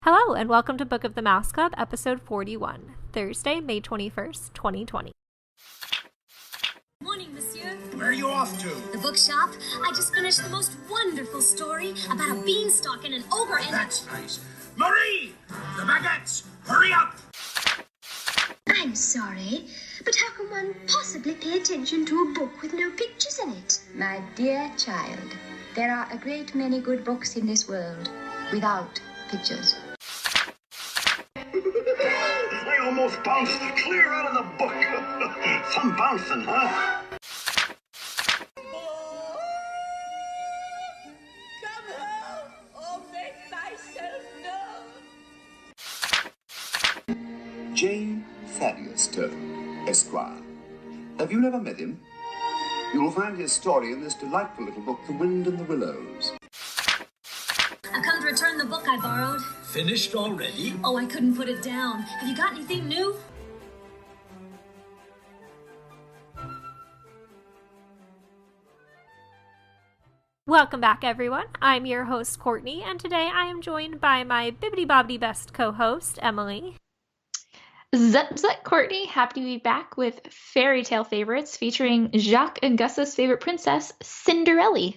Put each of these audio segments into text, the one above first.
Hello, and welcome to Book of the Mouse Club, episode 41, Thursday, May 21st, 2020. Morning, monsieur. Where are you off to? The bookshop. I just finished the most wonderful story about a beanstalk and an ogre and... That's nice. Marie! The baguettes! Hurry up! I'm sorry, but how can one possibly pay attention to a book with no pictures in it? My dear child, there are a great many good books in this world without pictures. I almost bounced clear out of the book. Some bouncing, huh? Come home or make myself known. Jane Thaddeus Turtle, Esquire. Have you never met him? You will find his story in this delightful little book, The Wind and the Willows. I've come to return the book I borrowed. Finished already? Oh, I couldn't put it down. Have you got anything new? Welcome back, everyone. I'm your host, Courtney, and today I am joined by my bibbidi-bobbidi best co-host, Emily. Zut, Courtney. Happy to be back with Fairytale Favorites featuring Jacques and Gus's favorite princess, Cinderella.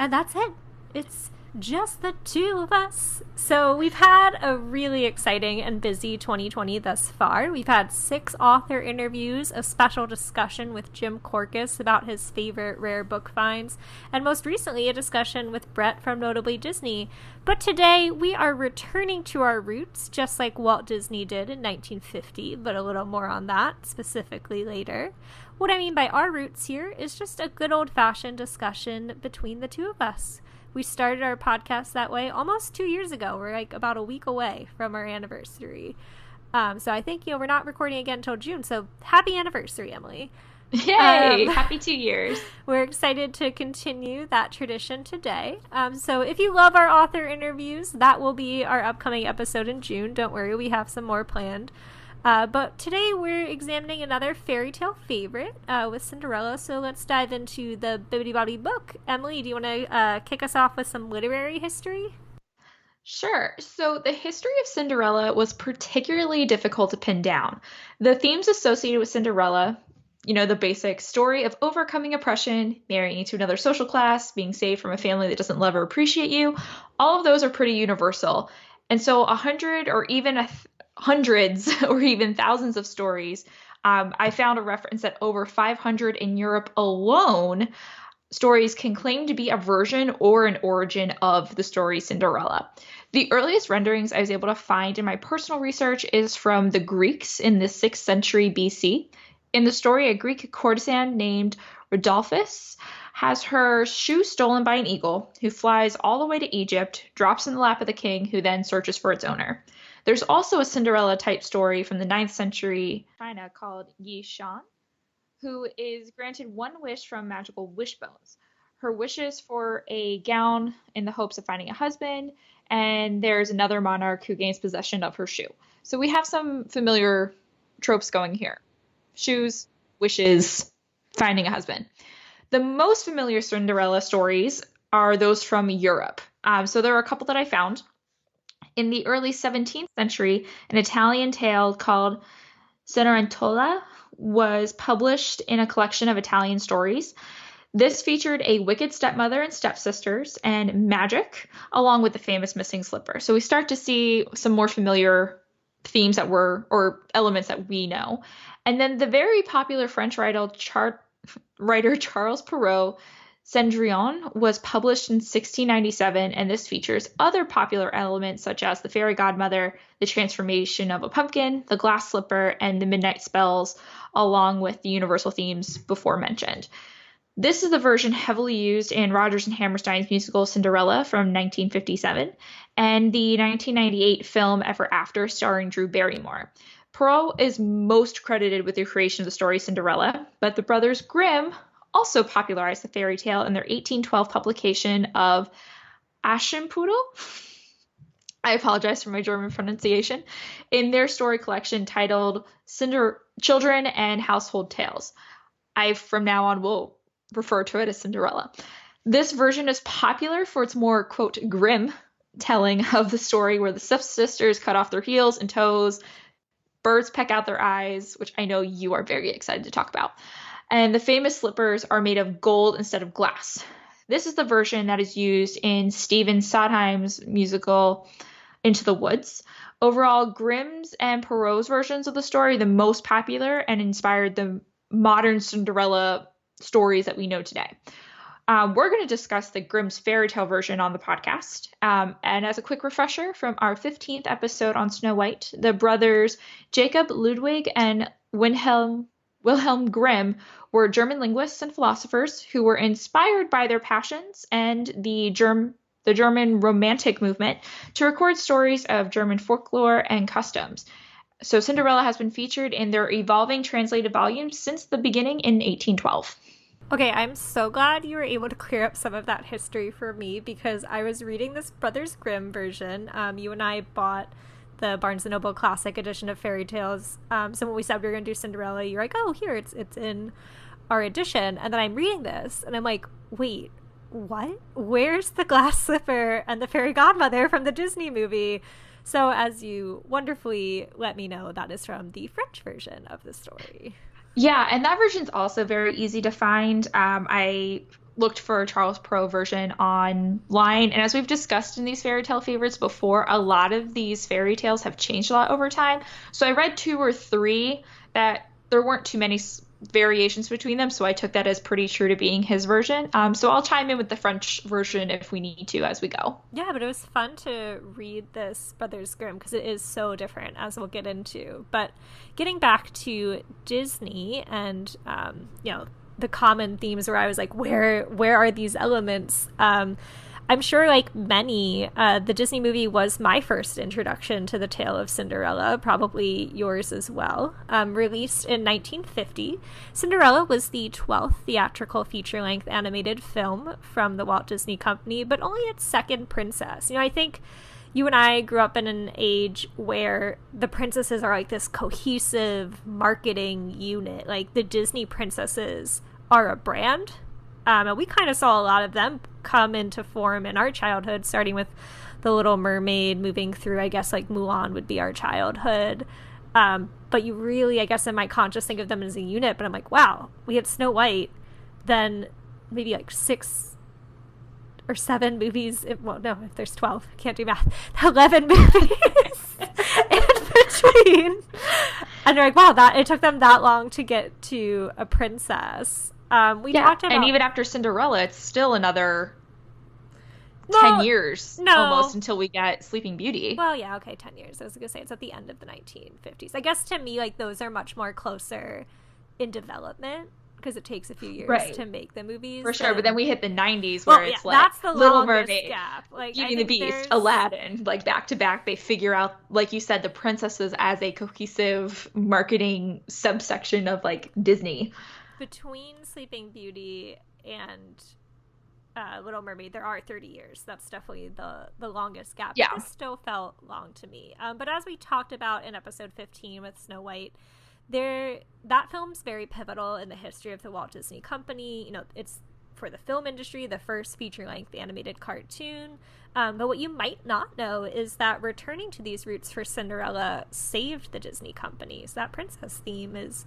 And that's it. It's just the two of us. So we've had a really exciting and busy 2020 thus far. We've had 6 author interviews, a special discussion with Jim Corcus about his favorite rare book finds, and most recently a discussion with Brett from Notably Disney. But today we are returning to our roots, just like Walt Disney did in 1950, but a little more on that specifically later. What I mean by our roots here is just a good old-fashioned discussion between the two of us. We started our podcast that way almost 2 years ago. We're like about a week away from our anniversary. So I think, we're not recording again until June. So happy anniversary, Emily. Yay! Happy 2 years. We're excited to continue that tradition today. So if you love our author interviews, that will be our upcoming episode in June. Don't worry, we have some more planned. But today we're examining another fairytale favorite with Cinderella, so let's dive into the bibbidi-bobbidi book. Emily, do you want to kick us off with some literary history? Sure. So the history of Cinderella was particularly difficult to pin down. The themes associated with Cinderella, the basic story of overcoming oppression, marrying into another social class, being saved from a family that doesn't love or appreciate you, all of those are pretty universal. And so hundreds or even thousands of stories. I found a reference that over 500 in Europe alone stories can claim to be a version or an origin of the story Cinderella. The earliest renderings I was able to find in my personal research is from the Greeks in the 6th century BC. In the story, a Greek courtesan named Rodolphus has her shoe stolen by an eagle who flies all the way to Egypt, drops in the lap of the king, who then searches for its owner. There's also a Cinderella-type story from the 9th century China called Yi Shan, who is granted one wish from magical wishbones. Her wish is for a gown in the hopes of finding a husband, and there's another monarch who gains possession of her shoe. So we have some familiar tropes going here. Shoes, wishes, finding a husband. The most familiar Cinderella stories are those from Europe. So there are a couple that I found. In the early 17th century, an Italian tale called Cenerentola was published in a collection of Italian stories. This featured a wicked stepmother and stepsisters and magic, along with the famous missing slipper. So we start to see some more familiar themes or elements that we know. And then the very popular French writer Charles Perrault, Cendrillon, was published in 1697, and this features other popular elements such as the fairy godmother, the transformation of a pumpkin, the glass slipper, and the midnight spells, along with the universal themes before mentioned. This is the version heavily used in Rodgers and Hammerstein's musical Cinderella from 1957, and the 1998 film Ever After starring Drew Barrymore. Perrault is most credited with the creation of the story Cinderella, but the brothers Grimm also popularized the fairy tale in their 1812 publication of Aschenputtel. I apologize for my German pronunciation, in their story collection titled Children and Household Tales. I, from now on, will refer to it as Cinderella. This version is popular for its more, quote, grim telling of the story where the stepsisters cut off their heels and toes, birds peck out their eyes, which I know you are very excited to talk about. And the famous slippers are made of gold instead of glass. This is the version that is used in Stephen Sondheim's musical Into the Woods. Overall, Grimm's and Perrault's versions of the story are the most popular and inspired the modern Cinderella stories that we know today. We're going to discuss the Grimm's fairy tale version on the podcast. And as a quick refresher from our 15th episode on Snow White, the brothers Jacob Ludwig and Wilhelm Grimm were German linguists and philosophers who were inspired by their passions and the German Romantic movement to record stories of German folklore and customs. So Cinderella has been featured in their evolving translated volumes since the beginning in 1812. Okay, I'm so glad you were able to clear up some of that history for me, because I was reading this Brothers Grimm version. You and I bought the Barnes & Noble Classic edition of Fairytales. So when we said we were going to do Cinderella, you're like, oh, here, it's in our edition. And then I'm reading this, and I'm like, wait, what? Where's the glass slipper and the fairy godmother from the Disney movie? So as you wonderfully let me know, that is from the French version of the story. Yeah, and that version's also very easy to find. I looked for a Charles Perrault version online, and as we've discussed in these Fairytale Favorites before, a lot of these fairy tales have changed a lot over time. So I read 2 or 3 that there weren't too many variations between them, so I took that as pretty true to being his version. So I'll chime in with the French version if we need to as we go. Yeah, but it was fun to read this Brothers Grimm because it is so different, as we'll get into. But getting back to Disney and the common themes where I was like, where are these elements? I'm sure, like many, the Disney movie was my first introduction to the tale of Cinderella, probably yours as well. Released in 1950, Cinderella was the 12th theatrical feature-length animated film from the Walt Disney Company, but only its second princess. I think you and I grew up in an age where the princesses are like this cohesive marketing unit. Like, the Disney princesses are a brand. And we kind of saw a lot of them come into form in our childhood, starting with The Little Mermaid, moving through, I guess, like Mulan would be our childhood. But you really, I guess, in my conscious think of them as a unit. But I'm like, wow, we had Snow White, then maybe like 6 or 7 movies. Well, no, if there's 12, I can't do math. 11 movies in between. And they're like, wow, it took them that long to get to a princess. Talked about, and even after Cinderella, it's still another 10 years almost until we get Sleeping Beauty. Well, yeah, okay, 10 years. I was going to say it's at the end of the 1950s. I guess to me, like, those are much more closer in development because it takes a few years to make the movies. For sure, but then we hit the 90s where it's like that's the Little Mermaid, gap. Like, Beauty and the Beast, Aladdin, like back to back. They figure out, like you said, the princesses as a cohesive marketing subsection of like Disney. Between Sleeping Beauty and Little Mermaid, there are 30 years. That's definitely the longest gap. Yeah. This still felt long to me. But as we talked about in episode 15 with Snow White, that film's very pivotal in the history of the Walt Disney Company. It's, for the film industry, the first feature-length animated cartoon. But what you might not know is that returning to these roots for Cinderella saved the Disney Company. So that princess theme is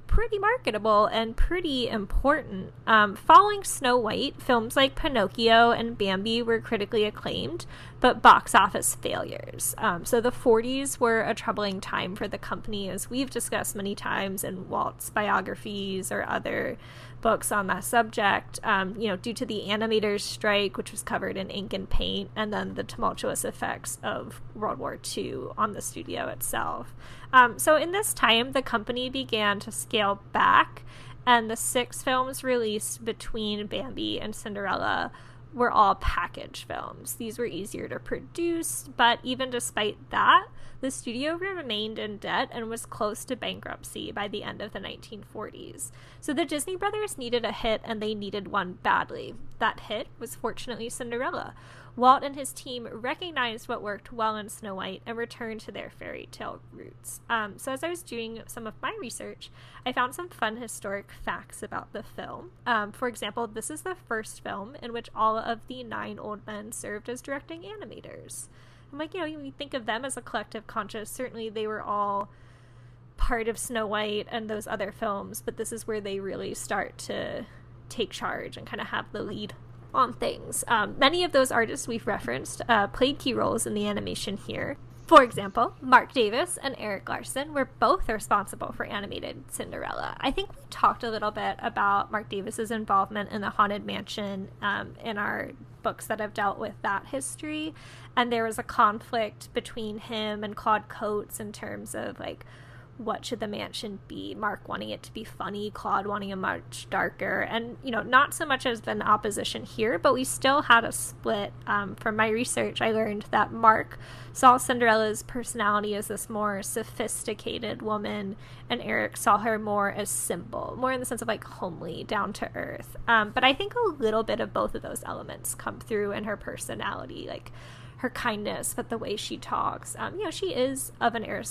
pretty marketable and pretty important. Following Snow White, films like Pinocchio and Bambi were critically acclaimed, but box office failures. So the 40s were a troubling time for the company, as we've discussed many times in Walt's biographies or other books on that subject, due to the animators' strike, which was covered in ink and paint, and then the tumultuous effects of World War II on the studio itself. So in this time, the company began to scale back, and the 6 films released between Bambi and Cinderella were all package films. These were easier to produce, but even despite that, the studio remained in debt and was close to bankruptcy by the end of the 1940s. So the Disney brothers needed a hit, and they needed one badly. That hit was fortunately Cinderella. Walt and his team recognized what worked well in Snow White and returned to their fairy tale roots. So as I was doing some of my research, I found some fun historic facts about the film. For example, this is the first film in which all of the 9 old men served as directing animators. I'm like, when you think of them as a collective conscious, certainly they were all part of Snow White and those other films, but this is where they really start to take charge and kind of have the lead on things. Many of those artists we've referenced played key roles in the animation here. For example, Mark Davis and Eric Larson were both responsible for animated Cinderella. I think we talked a little bit about Mark Davis's involvement in the Haunted Mansion in our books that have dealt with that history, and there was a conflict between him and Claude Coates in terms of like, what should the mansion be? Mark wanting it to be funny, Claude wanting a much darker, and not so much as an opposition here, but we still had a split. From my research, I learned that Mark saw Cinderella's personality as this more sophisticated woman, and Eric saw her more as simple, more in the sense of like homely, down to earth. But I think a little bit of both of those elements come through in her personality, like her kindness, but the way she talks. She is of an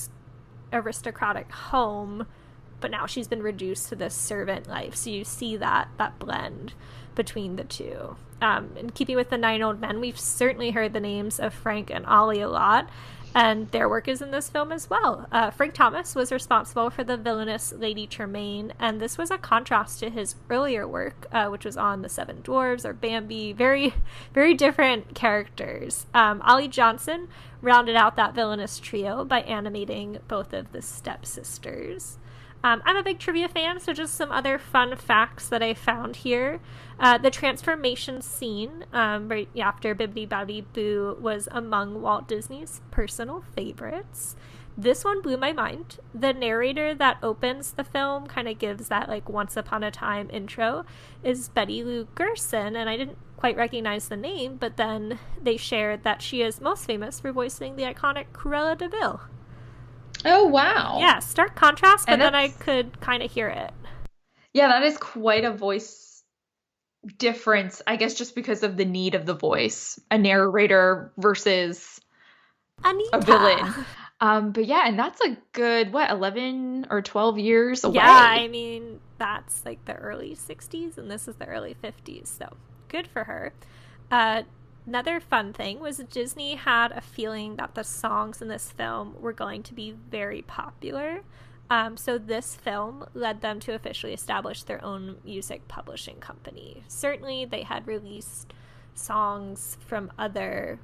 aristocratic home, but now she's been reduced to this servant life, so you see that blend between the two. In keeping with the 9 old men, we've certainly heard the names of Frank and Ollie a lot, and their work is in this film as well. Frank Thomas was responsible for the villainous Lady Tremaine, and this was a contrast to his earlier work, which was on The Seven Dwarfs or Bambi. Very, very different characters. Ollie Johnson rounded out that villainous trio by animating both of the stepsisters. I'm a big trivia fan, so just some other fun facts that I found here. The transformation scene right after Bibbidi-Bobbidi-Boo was among Walt Disney's personal favorites. This one blew my mind. The narrator that opens the film, kind of gives that like once upon a time intro, is Betty Lou Gerson, and I didn't quite recognize the name, but then they shared that she is most famous for voicing the iconic Cruella de Vil. Oh, wow. Yeah, stark contrast, but then I could kind of hear it. Yeah, that is quite a voice difference, I guess, just because of the need of the voice. A narrator versus Anita. A villain. But yeah, and that's a good, 11 or 12 years away? Yeah, I mean, that's like the early 60s, and this is the early 50s, so good for her. Another fun thing was Disney had a feeling that the songs in this film were going to be very popular. So this film led them to officially establish their own music publishing company. Certainly they had released songs from other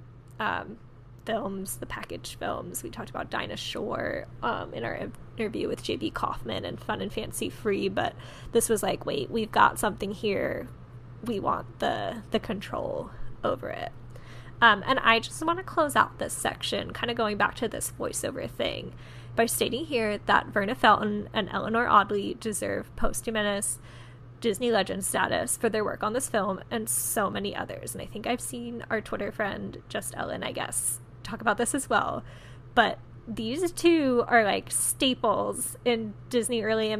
films, the packaged films. We talked about Dinah Shore in our interview with J.B. Kaufman and Fun and Fancy Free, but this was like, wait, we've got something here. We want the control over it. And I just want to close out this section, kind of going back to this voiceover thing, by stating here that Verna Felton and Eleanor Audley deserve posthumous Disney legend status for their work on this film and so many others. And I think I've seen our Twitter friend, Just Ellen, I guess, talk about this as well. But these two are like staples in Disney early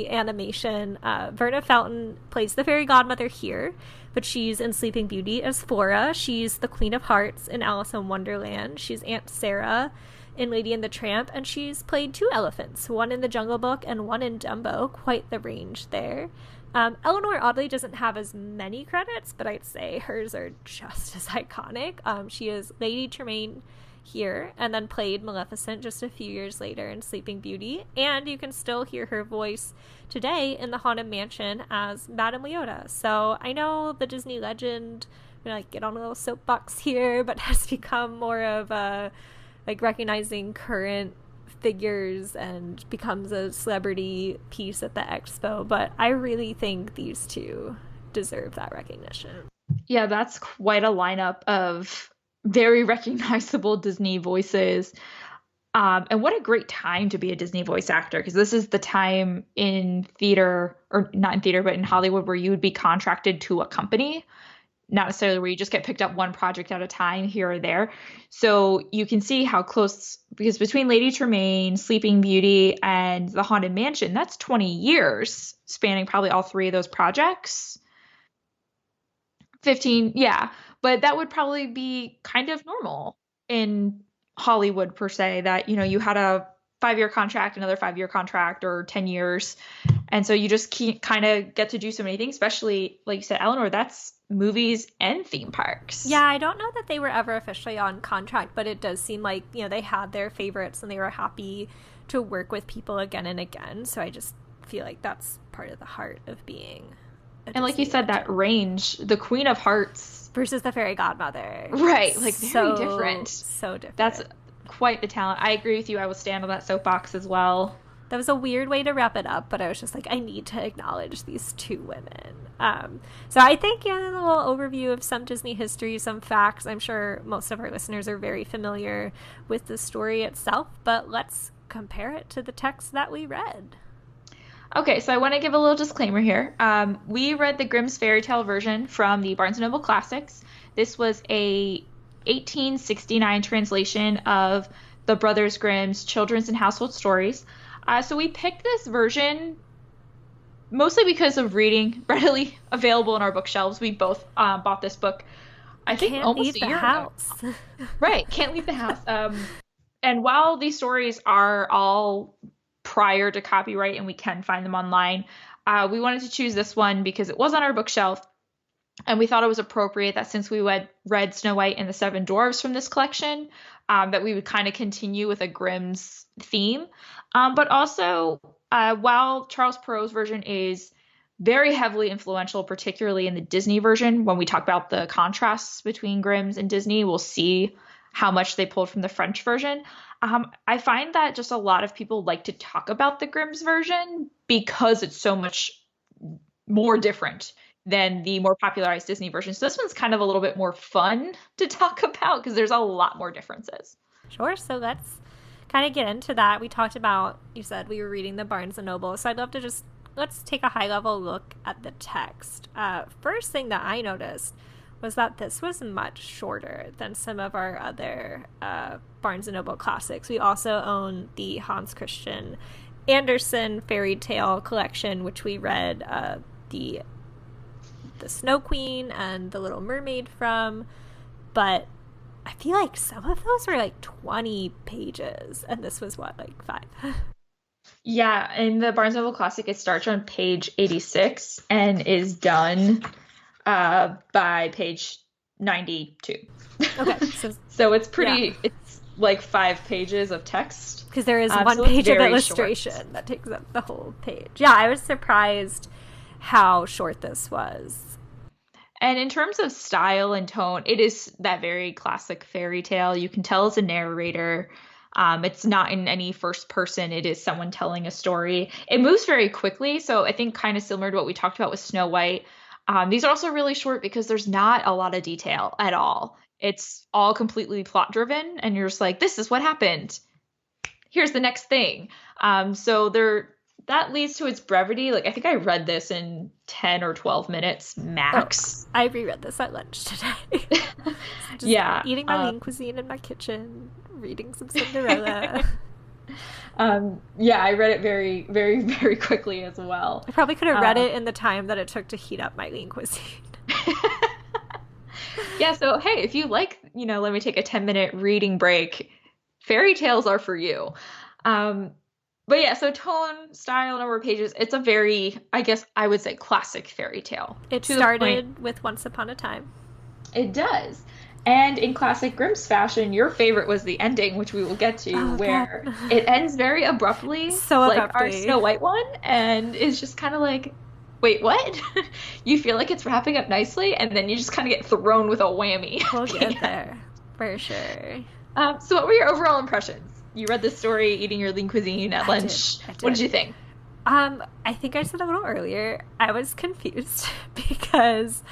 animation. Verna Felton plays the fairy godmother here, but she's in Sleeping Beauty as Flora. She's the Queen of Hearts in Alice in Wonderland. She's Aunt Sarah in Lady and the Tramp, and she's played 2 elephants, one in The Jungle Book and one in Dumbo. Quite the range there. Eleanor Audley doesn't have as many credits, but I'd say hers are just as iconic. She is Lady Tremaine here, and then played Maleficent just a few years later in Sleeping Beauty, and you can still hear her voice today in the Haunted Mansion as Madame Leota. So I know the Disney legend, I'm gonna get on a little soapbox here, but has become more of a like recognizing current figures and becomes a celebrity piece at the expo, but I really think these two deserve that recognition. Yeah, that's quite a lineup of very recognizable Disney voices. And what a great time to be a Disney voice actor, because this is the time in theater, or not in theater, but in Hollywood, where you would be contracted to a company, not necessarily where you just get picked up one project at a time here or there. So you can see how close, because between Lady Tremaine, Sleeping Beauty, and The Haunted Mansion, that's 20 years spanning probably all 3 of those projects. 15, yeah. But that would probably be kind of normal in Hollywood per se, that, you had a 5-year contract, another 5-year contract, or 10 years. And so you just kind of get to do so many things, especially, like you said, Eleanor, that's movies and theme parks. Yeah, I don't know that they were ever officially on contract, but it does seem like, they had their favorites and they were happy to work with people again and again. So I just feel like that's part of the heart of being a And like you said, that range, the Queen of Hearts versus the Fairy Godmother. Right, like very different. So different. That's quite the talent. I agree with you. I will stand on that soapbox as well. That was a weird way to wrap it up, but I was just like, I need to acknowledge these two women. So I think, a little overview of some Disney history, some facts. I'm sure most of our listeners are very familiar with the story itself, but let's compare it to the text that we read. Okay, so I want to give a little disclaimer here. We read the Grimm's fairy tale version from the Barnes & Noble Classics. This was a 1869 translation of the Brothers Grimm's Children's and Household Stories. So we picked this version mostly because of reading readily available in our bookshelves. We both bought this book, I think, almost a year ago. Right, can't leave the house. And while these stories are all prior to copyright and we can find them online, we wanted to choose this one because it was on our bookshelf. And we thought it was appropriate that since we read Snow White and the Seven Dwarfs from this collection, that we would kind of continue with a Grimm's theme. But also, while Charles Perrault's version is very heavily influential, particularly in the Disney version, when we talk about the contrasts between Grimm's and Disney, we'll see how much they pulled from the French version. I find that just a lot of people like to talk about the Grimm's version because it's so much more different than the more popularized Disney version. So this one's kind of a little bit more fun to talk about because there's a lot more differences. Sure. So let's kind of get into that. We talked about, you said we were reading the Barnes & Noble. So I'd love to let's take a high level look at the text. First thing that I noticed was that this was much shorter than some of our other Barnes & Noble classics. We also own the Hans Christian Andersen fairy tale collection, which we read the Snow Queen and the Little Mermaid from, but I feel like some of those were like 20 pages and this was like 5. Yeah, in the Barnes & Noble Classic it starts on page 86 and is done by page 92. Okay, so it's pretty, it's like 5 pages of text. Because there is one page of illustration short. That takes up the whole page. Yeah, I was surprised how short this was. And in terms of style and tone, it is that very classic fairy tale. You can tell it's a narrator. It's not in any first person. It is someone telling a story. It moves very quickly. So I think kind of similar to what we talked about with Snow White. These are also really short because there's not a lot of detail at all. It's all completely plot driven. And you're just like, this is what happened. Here's the next thing. So that leads to its brevity. Like, I think I read this in 10 or 12 minutes max. Oh, I reread this at lunch today. Just eating my lean cuisine in my kitchen, reading some Cinderella. I read it very, very, very quickly as well. I probably could have read it in the time that it took to heat up my lean cuisine. Yeah, so hey, if you like, let me take a 10-minute reading break, fairy tales are for you. But yeah, so tone, style, number of pages, it's a very, I guess I would say, classic fairy tale. It started with Once Upon a Time. It does. And in classic Grimm's fashion, your favorite was the ending, which we will get to, where it ends very abruptly. So like abruptly. Our Snow White one, and it's just kind of like, wait, what? You feel like it's wrapping up nicely, and then you just kind of get thrown with a whammy. We'll get there, for sure. So what were your overall impressions? You read this story eating your lean cuisine at lunch. I did. What did you think? I think I said a little earlier, I was confused because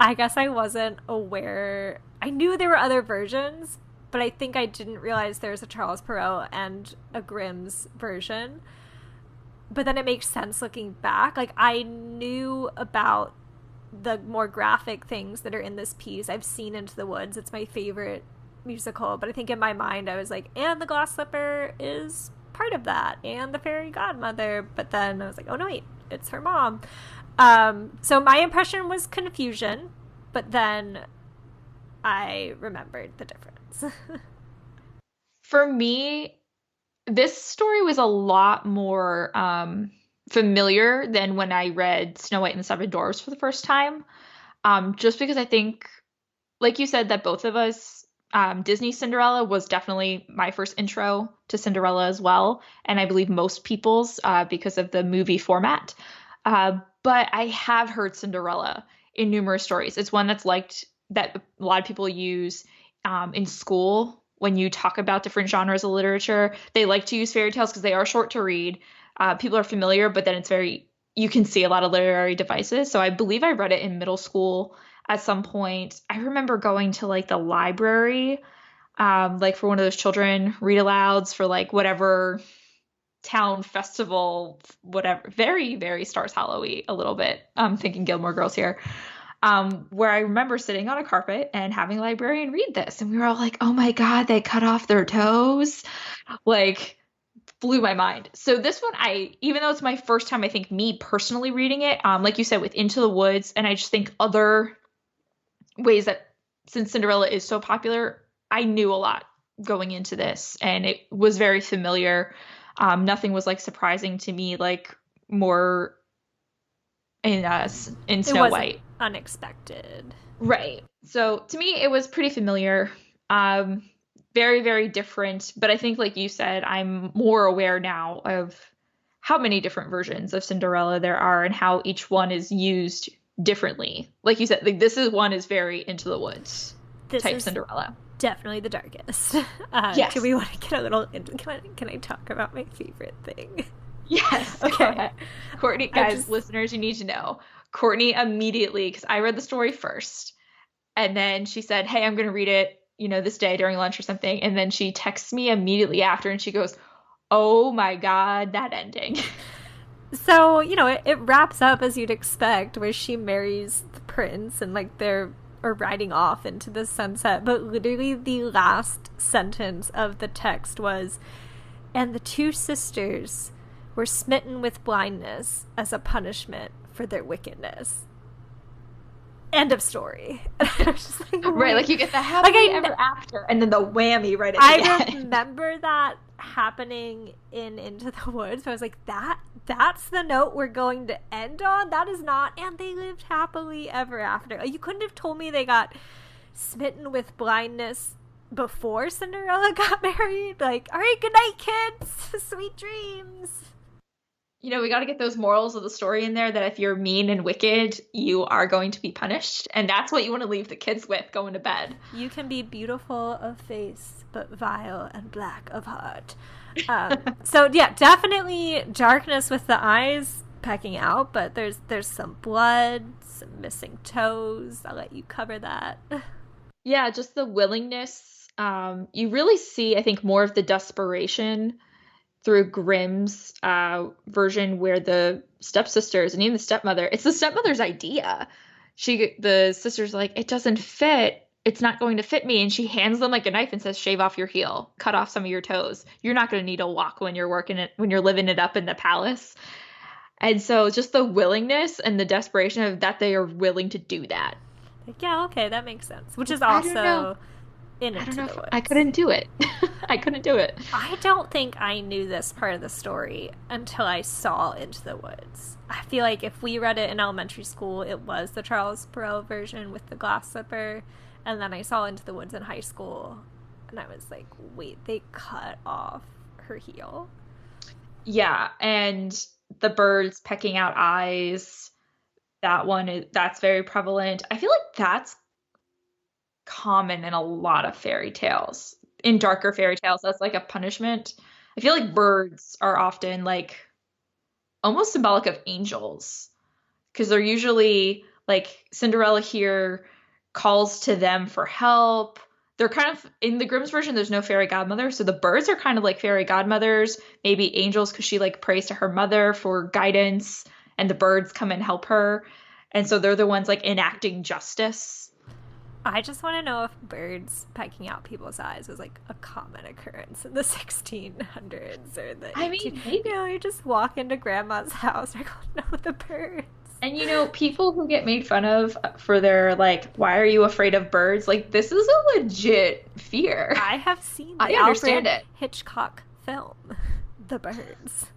I guess I wasn't aware. I knew there were other versions, but I think I didn't realize there's a Charles Perrault and a Grimm's version. But then it makes sense looking back. Like, I knew about the more graphic things that are in this piece. I've seen Into the Woods. It's my favorite musical, but I think in my mind I was like, and the glass slipper is part of that, and the fairy godmother, but then I was like, oh no, wait, it's her mom. So my impression was confusion, but then I remembered the difference. For me, this story was a lot more familiar than when I read Snow White and the Seven Dwarfs for the first time. Just because I think, like you said, that both of us, Disney Cinderella was definitely my first intro to Cinderella as well, and I believe most people's because of the movie format. But I have heard Cinderella in numerous stories. It's one that's liked that a lot of people use in school when you talk about different genres of literature. They like to use fairy tales because they are short to read. People are familiar, but then you can see a lot of literary devices. So I believe I read it in middle school at some point. I remember going to like the library, like for one of those children read alouds for like whatever town festival, whatever, very, very Stars Hollow-y a little bit. I'm thinking Gilmore Girls here. Where I remember sitting on a carpet and having a librarian read this. And we were all like, oh my God, they cut off their toes. Like, blew my mind. So this one, even though it's my first time, I think me personally reading it, like you said, with Into the Woods, and I just think other ways that since Cinderella is so popular, I knew a lot going into this, and it was very familiar. Nothing was like surprising to me, like more in Snow White. Unexpected. Right. So to me, it was pretty familiar. Very, very different. But I think, like you said, I'm more aware now of how many different versions of Cinderella there are and how each one is used differently. Like you said, like one is very Into the Woods type Cinderella. Definitely the darkest. Yes. Do we want to get a little into, can I talk about my favorite thing? Yes. Okay. Courtney, guys, listeners, you need to know. Courtney immediately, because I read the story first, and then she said, hey, I'm going to read it, this day during lunch or something. And then she texts me immediately after and she goes, oh my God, that ending. So, it wraps up as you'd expect, where she marries the prince and like they're riding off into the sunset. But literally the last sentence of the text was, and the two sisters were smitten with blindness as a punishment for their wickedness. End of story. And I was just like, right, like you get the happily ever after, and then the whammy right at the end. I remember that happening in Into the Woods. So I was like, that's the note we're going to end on? That is not, and they lived happily ever after. Like, you couldn't have told me they got smitten with blindness before Cinderella got married. Like, all right, good night, kids. Sweet dreams. We got to get those morals of the story in there that if you're mean and wicked, you are going to be punished. And that's what you want to leave the kids with going to bed. You can be beautiful of face, but vile and black of heart. So, yeah, definitely darkness with the eyes pecking out, but there's some blood, some missing toes. I'll let you cover that. Yeah, just the willingness. You really see, I think, more of the desperation through Grimm's version, where the stepsisters and even the stepmother, it's the stepmother's idea. The sister's like, it doesn't fit. It's not going to fit me. And she hands them like a knife and says, shave off your heel, cut off some of your toes. You're not going to need a walk when you're when you're living it up in the palace. And so just the willingness and the desperation of that they are willing to do that. Like, yeah, okay, that makes sense. Which is also in Into the Woods. I couldn't do it. I couldn't do it. I don't think I knew this part of the story until I saw Into the Woods. I feel like if we read it in elementary school, it was the Charles Perrault version with the glass slipper. And then I saw Into the Woods in high school. And I was like, wait, they cut off her heel? Yeah, and the birds pecking out eyes. That's very prevalent. I feel like that's common in a lot of fairy tales. In darker fairy tales, that's like a punishment. I feel like birds are often like almost symbolic of angels, because they're usually like Cinderella here calls to them for help. They're kind of, in the Grimm's version, there's no fairy godmother, so the birds are kind of like fairy godmothers, maybe angels, because she like prays to her mother for guidance, and the birds come and help her, and so they're the ones like enacting justice. I just want to know if birds pecking out people's eyes was like a common occurrence in the 1600s or the. I mean, maybe. You just walk into grandma's house and go, no, the birds. And people who get made fun of for their like, why are you afraid of birds? Like, this is a legit fear. I have seen the I understand Alfred it. Hitchcock film, The Birds.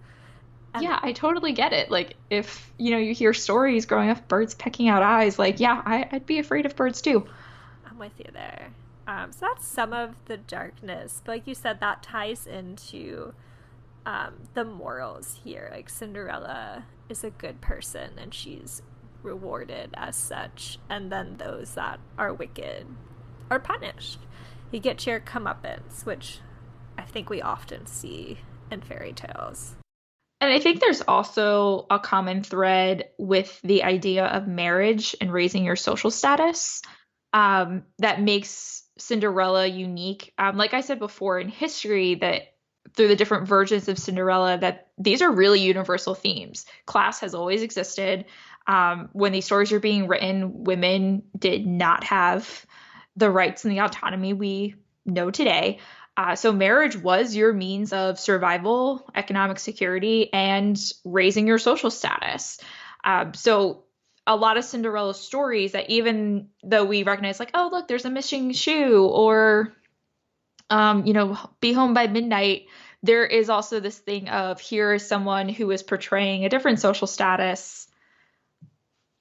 And Yeah, I totally get it. Like, if you hear stories growing up, birds pecking out eyes, like, yeah, I'd be afraid of birds too. I'm with you there. So that's some of the darkness. But like you said, that ties into the morals here. Like, Cinderella is a good person and she's rewarded as such. And then those that are wicked are punished. You get your comeuppance, which I think we often see in fairy tales. And I think there's also a common thread with the idea of marriage and raising your social status that makes Cinderella unique. Like I said before, in history, that through the different versions of Cinderella, that these are really universal themes. Class has always existed. When these stories are being written, women did not have the rights and the autonomy we know today. So marriage was your means of survival, economic security, and raising your social status. So a lot of Cinderella stories that, even though we recognize like, oh, look, there's a missing shoe, or, be home by midnight, there is also this thing of, here is someone who is portraying a different social status,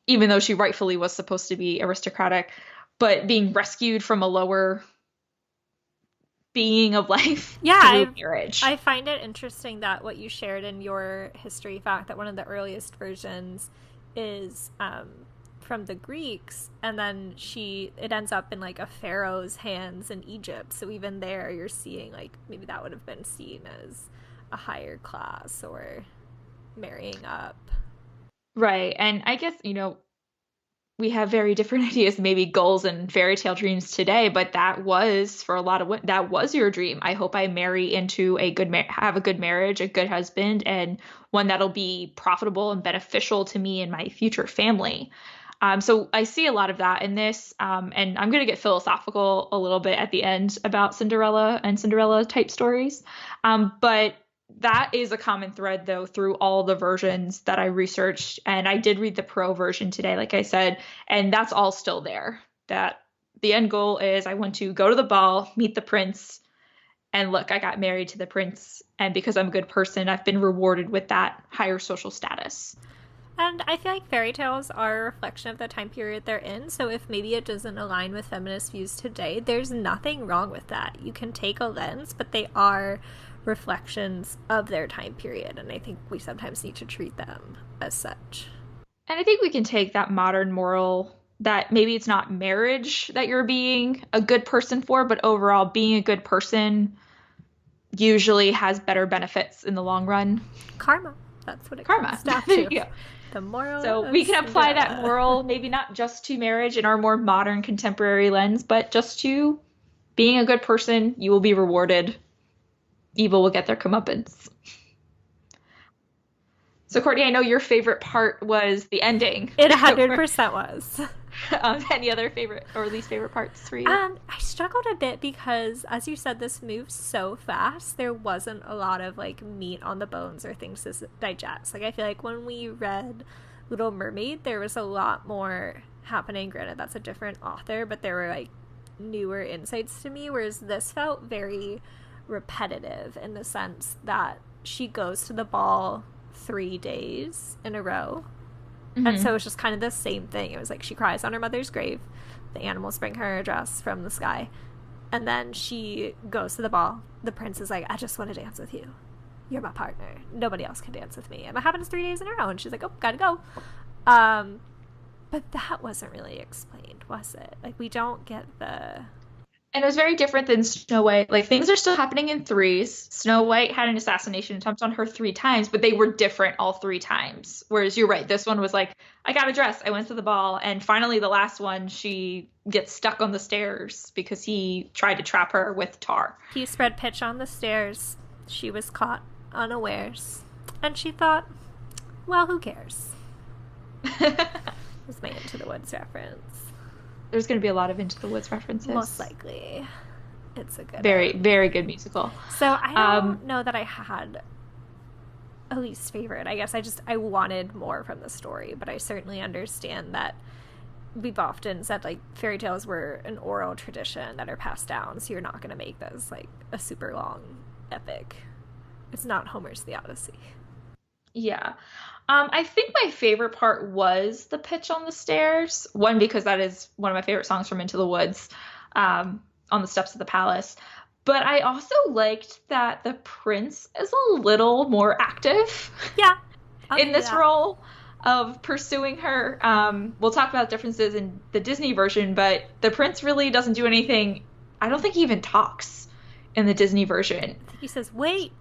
even though she rightfully was supposed to be aristocratic, but being rescued from a lower being of life through marriage. I find it interesting that what you shared in your history fact, that one of the earliest versions is from the Greeks, and then it ends up in like a pharaoh's hands in Egypt. So even there you're seeing like maybe that would have been seen as a higher class or marrying up. Right. And I guess, we have very different ideas, maybe goals and fairy tale dreams today, but that was, for a lot of women, that was your dream. I hope I marry into have a good marriage, a good husband, and one that'll be profitable and beneficial to me and my future family. So I see a lot of that in this, and I'm going to get philosophical a little bit at the end about Cinderella and Cinderella type stories. But that is a common thread, though, through all the versions that I researched. And I did read the Perrault version today, like I said, and that's all still there. That the end goal is I want to go to the ball, meet the prince, and look, I got married to the prince. And because I'm a good person, I've been rewarded with that higher social status. And I feel like fairy tales are a reflection of the time period they're in. So if maybe it doesn't align with feminist views today, there's nothing wrong with that. You can take a lens, but they are reflections of their time period, and I think we sometimes need to treat them as such. And I think we can take that modern moral that maybe it's not marriage that you're being a good person for, but overall being a good person usually has better benefits in the long run. Karma. That's what it comes down to. Yeah. The moral. So we can apply that moral maybe not just to marriage in our more modern contemporary lens, but just to being a good person. You will be rewarded. Evil will get their comeuppance. So, Courtney, I know your favorite part was the ending. It 100% was. Any other favorite or least favorite parts for you? I struggled a bit because, as you said, this moves so fast. There wasn't a lot of like meat on the bones or things to digest. Like, I feel like when we read Little Mermaid, there was a lot more happening. Granted, that's a different author, but there were like newer insights to me, whereas this felt very repetitive in the sense that she goes to the ball 3 days in a row. Mm-hmm. And so it's just kind of the same thing. It was like she cries on her mother's grave, the animals bring her a dress from the sky, and then she goes to the ball. The prince is like, I just want to dance with you, you're my partner, nobody else can dance with me. And that happens 3 days in a row, and she's like, oh, gotta go. But that wasn't really explained, was it? Like, we don't get the... And it was very different than Snow White. Like, things are still happening in threes. Snow White had an assassination attempt on her 3 times, but they were different all 3 times. Whereas you're right, this one was like, I got a dress, I went to the ball, and finally the last one, she gets stuck on the stairs because he tried to trap her with tar. He spread pitch on the stairs. She was caught unawares. And she thought, well, who cares? It was my Into the Woods reference. There's going to be a lot of Into the Woods references. Most likely. It's a good very good musical. So I don't know that I had a least favorite. I guess I wanted more from the story, but I certainly understand that we've often said, like, fairy tales were an oral tradition that are passed down, so you're not going to make those, like, a super long epic. It's not Homer's The Odyssey. Yeah. I think my favorite part was the pitch on the stairs. One, because that is one of my favorite songs from Into the Woods, on the steps of the palace. But I also liked that the prince is a little more active. Yeah. In this role of pursuing her. We'll talk about differences in the Disney version, but the prince really doesn't do anything. I don't think he even talks in the Disney version. I think he says, wait,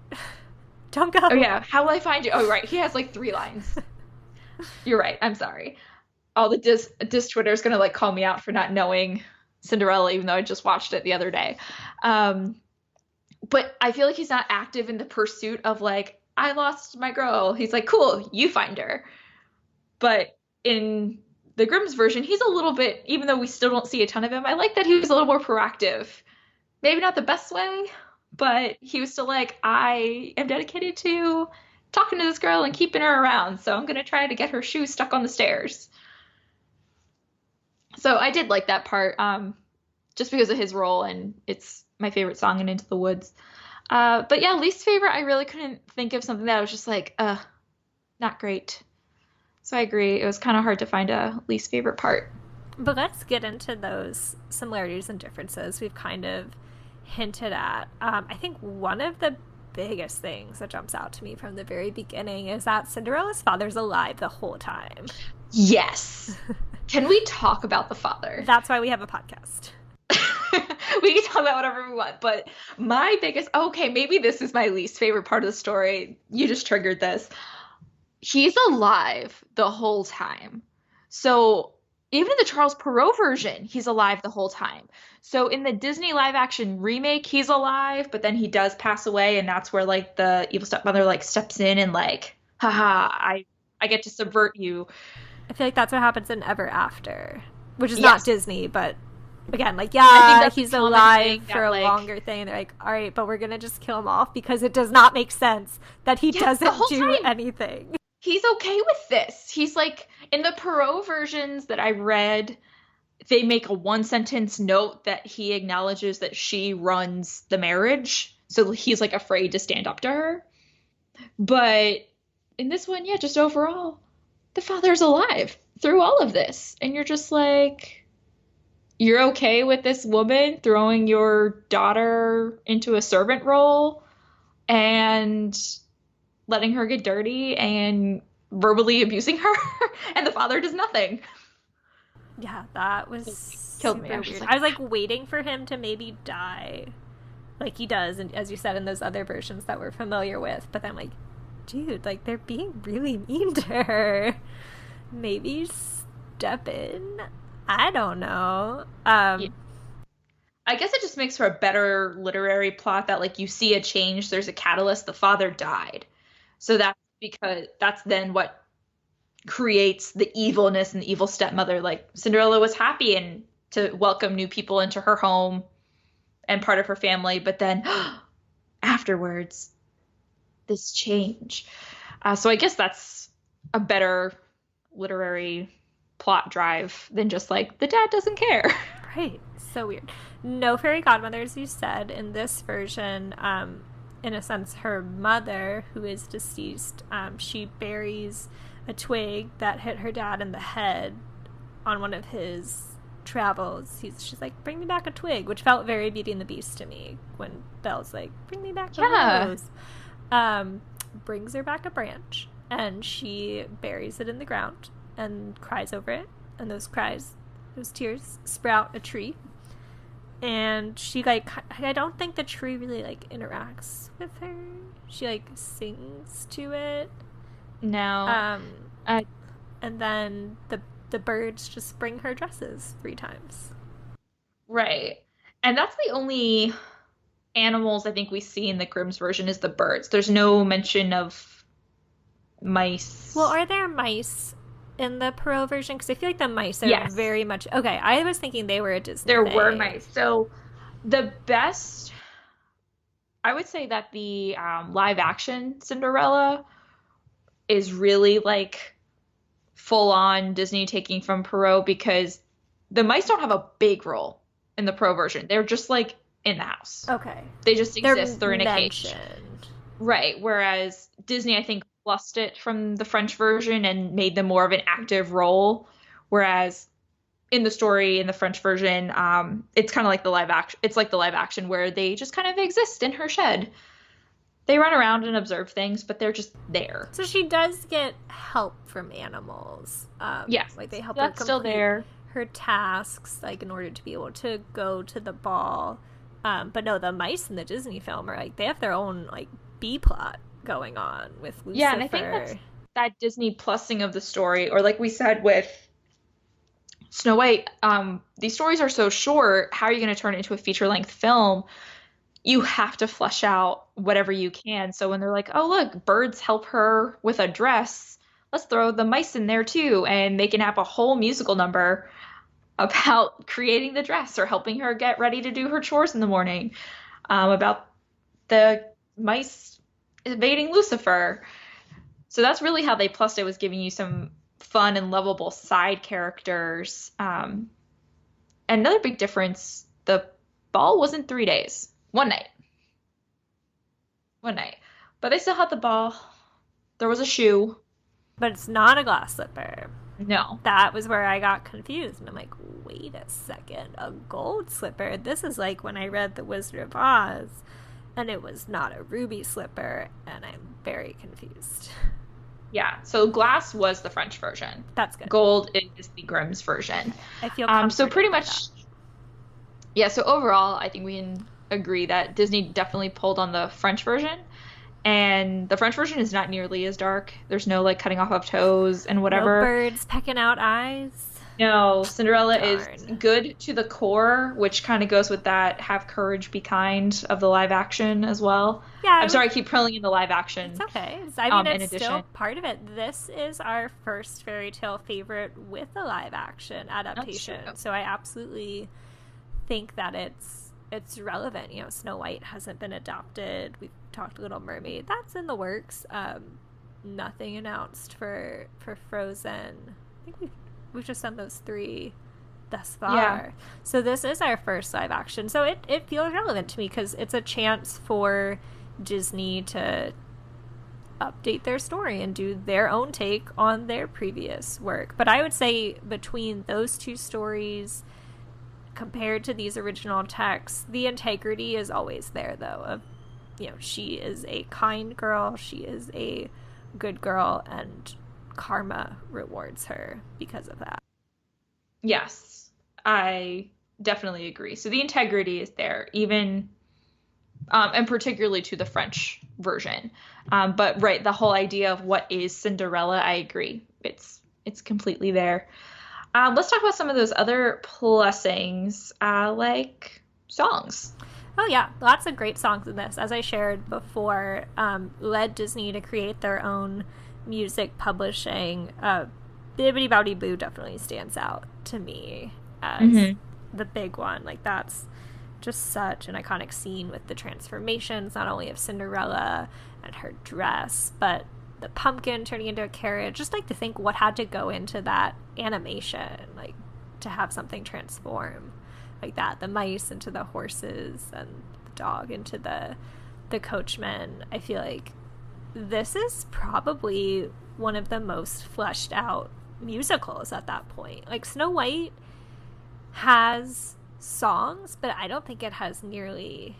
don't go. Oh, yeah. How will I find you? Oh, right. He has like 3 lines. You're right. I'm sorry. All the Dis Twitter is going to like call me out for not knowing Cinderella, even though I just watched it the other day. But I feel like he's not active in the pursuit of like, I lost my girl. He's like, cool, you find her. But in the Grimm's version, he's a little bit, even though we still don't see a ton of him, I like that he was a little more proactive. Maybe not the best way, but he was still like, I am dedicated to talking to this girl and keeping her around, so I'm going to try to get her shoes stuck on the stairs. So I did like that part, just because of his role, and it's my favorite song in Into the Woods. But yeah, least favorite, I really couldn't think of something that I was just like, not great. So I agree. It was kind of hard to find a least favorite part. But let's get into those similarities and differences we've kind of hinted at. I think one of the biggest things that jumps out to me from the very beginning is that Cinderella's father's alive the whole time. Yes. Can we talk about the father? That's why we have a podcast. We can talk about whatever we want, but my biggest, okay, maybe this is my least favorite part of the story. You just triggered this. He's alive the whole time. So even in the Charles Perrault version, he's alive the whole time. So in the Disney live action remake, he's alive, but then he does pass away, and that's where like the evil stepmother like steps in and like, haha, I get to subvert you. I feel like that's what happens in Ever After, which is Yes. not Disney, but again, like, I think he's common alive thing for that, a like, longer thing. And they're like, all right, but we're going to just kill him off because it does not make sense that he the doesn't whole do time. anything. He's okay with this. He's like, in the Perrault versions that I read, they make a 1-sentence note that he acknowledges that she runs the marriage. So he's like afraid to stand up to her. But in this one, yeah, just overall, the father's alive through all of this. And you're just like, you're okay with this woman throwing your daughter into a servant role and letting her get dirty and verbally abusing her, and the father does nothing. Yeah, that was Killed me. super weird. I was like waiting for him to maybe die like he does, and as you said, in those other versions that we're familiar with. But then, like, dude, like, they're being really mean to her. Maybe step in. I don't know. Yeah. I guess it just makes for a better literary plot that, like, you see a change, there's a catalyst, the father died. So that's because that's then what creates the evilness and the evil stepmother. Like, Cinderella was happy and to welcome new people into her home and part of her family, but then afterwards, this change. So I guess that's a better literary plot drive than just like, the dad doesn't care. Right. So weird. No fairy godmothers, you said. In this version, in a sense, her mother, who is deceased, she buries a twig that hit her dad in the head on one of his travels. She's like, bring me back a twig, which felt very Beauty and the Beast to me when Belle's like, bring me back a rose. Brings her back a branch, and she buries it in the ground and cries over it, and those tears sprout a tree. And she, like, I don't think the tree really, like, interacts with her. She, like, sings to it. No. And then the birds just bring her dresses 3 times. Right. And that's the only animals I think we see in the Grimm's version is the birds. There's no mention of mice. Well, are there mice in the Perrault version? Because I feel like the mice are very much... Okay, I was thinking they were a Disney There thing. were mice. So the best... I would say that the live-action Cinderella is really like full on Disney taking from Perrault, because the mice don't have a big role in the Perrault version. They're just like in the house. Okay. They just exist. They're in a cage. Mentioned. Right. Whereas Disney, I think, plussed it from the French version and made them more of an active role. Whereas in the story, in the French version, it's kind of like the live action. It's like the live action where they just kind of exist in her shed. They run around and observe things, but they're just there. So she does get help from animals. Yes. Like they help That's her still complete there. her tasks, like in order to be able to go to the ball. But no, the mice in the Disney film are like, they have their own like B plot going on with Lucifer. Yeah, and I think that's that Disney plussing of the story, or like we said with Snow White, these stories are so short. How are you going to turn it into a feature-length film? You have to flesh out whatever you can. So when they're like, oh, look, birds help her with a dress, let's throw the mice in there too. And they can have a whole musical number about creating the dress or helping her get ready to do her chores in the morning, about the mice evading Lucifer. So that's really how they plussed it, was giving you some fun and lovable side characters. And another big difference, the ball wasn't 3 days. One night. But they still had the ball. There was a shoe. But it's not a glass slipper. No. That was where I got confused. And I'm like, wait a second. A gold slipper? This is like when I read The Wizard of Oz. And it was not a ruby slipper. And I'm very confused. Yeah. So glass was the French version. That's good. Gold is the Grimm's version. I feel so pretty by much. that. Yeah. So overall, I think we can agree that Disney definitely pulled on the French version, and the French version is not nearly as dark. There's no like cutting off of toes and whatever. No birds pecking out eyes. No, Cinderella Darn. is good to the core, which kind of goes with that have courage, be kind of the live action as well. Yeah, I'm sorry, I keep pulling in the live action. It's okay. I mean, it's in still addition. part of it. This is our first fairy tale favorite with a live action adaptation. That's true. So I absolutely think that it's relevant. You know, Snow White hasn't been adopted. We've talked Little Mermaid. That's in the works. Nothing announced for Frozen. I think we've just done those 3 thus far. Yeah. So this is our first live action. So it feels relevant to me because it's a chance for Disney to update their story and do their own take on their previous work. But I would say between those 2 stories, compared to these original texts, the integrity is always there, though. You know, she is a kind girl, she is a good girl, and karma rewards her because of that. Yes, I definitely agree. So the integrity is there, even, and particularly to the French version. But right, the whole idea of what is Cinderella, I agree. It's completely there. Let's talk about some of those other plussings, like songs. Oh yeah, lots of great songs in this. As I shared before, led Disney to create their own music publishing. Bibbidi-bobbidi-boo definitely stands out to me as the big one. Like, that's just such an iconic scene with the transformations, not only of Cinderella and her dress, but the pumpkin turning into a carriage. Just like to think what had to go into that animation, like to have something transform like that. The mice into the horses and the dog into the coachman. I feel like this is probably one of the most fleshed out musicals at that point. Like, Snow White has songs, but I don't think it has nearly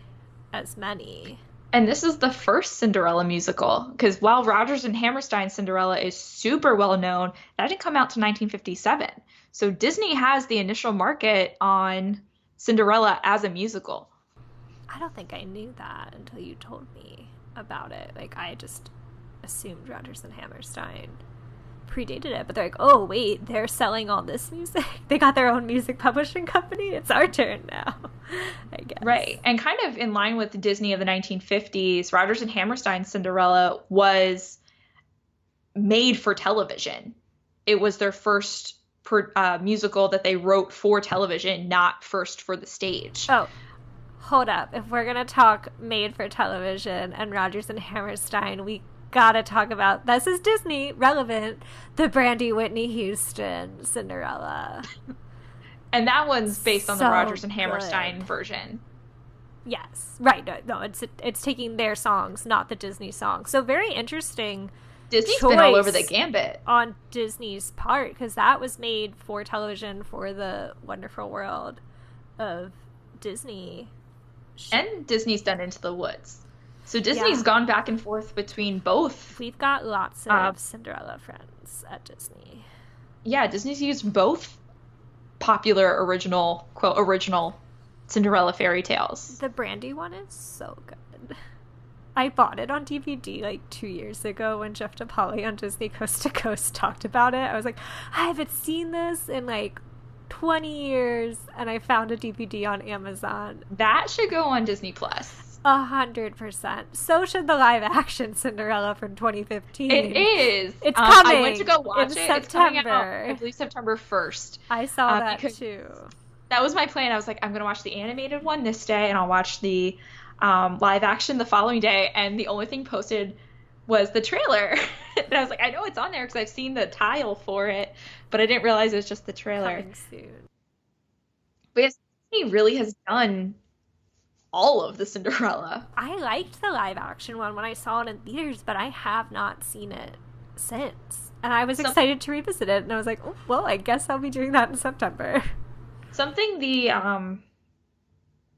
as many. And this is the first Cinderella musical, because while Rodgers and Hammerstein's Cinderella is super well known, that didn't come out to 1957. So Disney has the initial market on Cinderella as a musical. I don't think I knew that until you told me about it. Like, I just assumed Rodgers and Hammerstein predated it, but they're like, oh wait, they're selling all this music. They got their own music publishing company. It's our turn now, I guess. Right. And kind of in line with Disney of the 1950s, Rodgers and Hammerstein's Cinderella was made for television. It was their first musical that they wrote for television, not first for the stage. Oh, hold up. If we're going to talk made for television and Rodgers and Hammerstein, we gotta talk about, this is Disney relevant, the Brandy Whitney Houston Cinderella. And that one's based on the So Rodgers and Hammerstein good. version. Yes, right. No, it's taking their songs, not the Disney songs. So very interesting. Disney's been all over the gambit on Disney's part, because that was made for television for the wonderful world of Disney. And Disney's done Into the Woods. So Disney's gone back and forth between both. We've got lots of Cinderella friends at Disney. Yeah, Disney's used both popular original, quote, original Cinderella fairy tales. The Brandy one is so good. I bought it on DVD like 2 years ago when Jeff DePauli on Disney Coast to Coast talked about it. I was like, I haven't seen this in like 20 years, and I found a DVD on Amazon. That should go on Disney Plus. 100%. So should the live action Cinderella from 2015. It is. It's coming. I went to go watch it. September. It's coming out, I believe, September 1st. I saw that too. That was my plan. I was like, I'm going to watch the animated one this day, and I'll watch the live action the following day. And the only thing posted was the trailer. And I was like, I know it's on there because I've seen the tile for it, but I didn't realize it was just the trailer. Coming soon. But yes, Disney really has done all of the Cinderella. I liked the live action one when I saw it in theaters, but I have not seen it since. And I was excited to revisit it, and I was like, oh, well, I guess I'll be doing that in September. Something the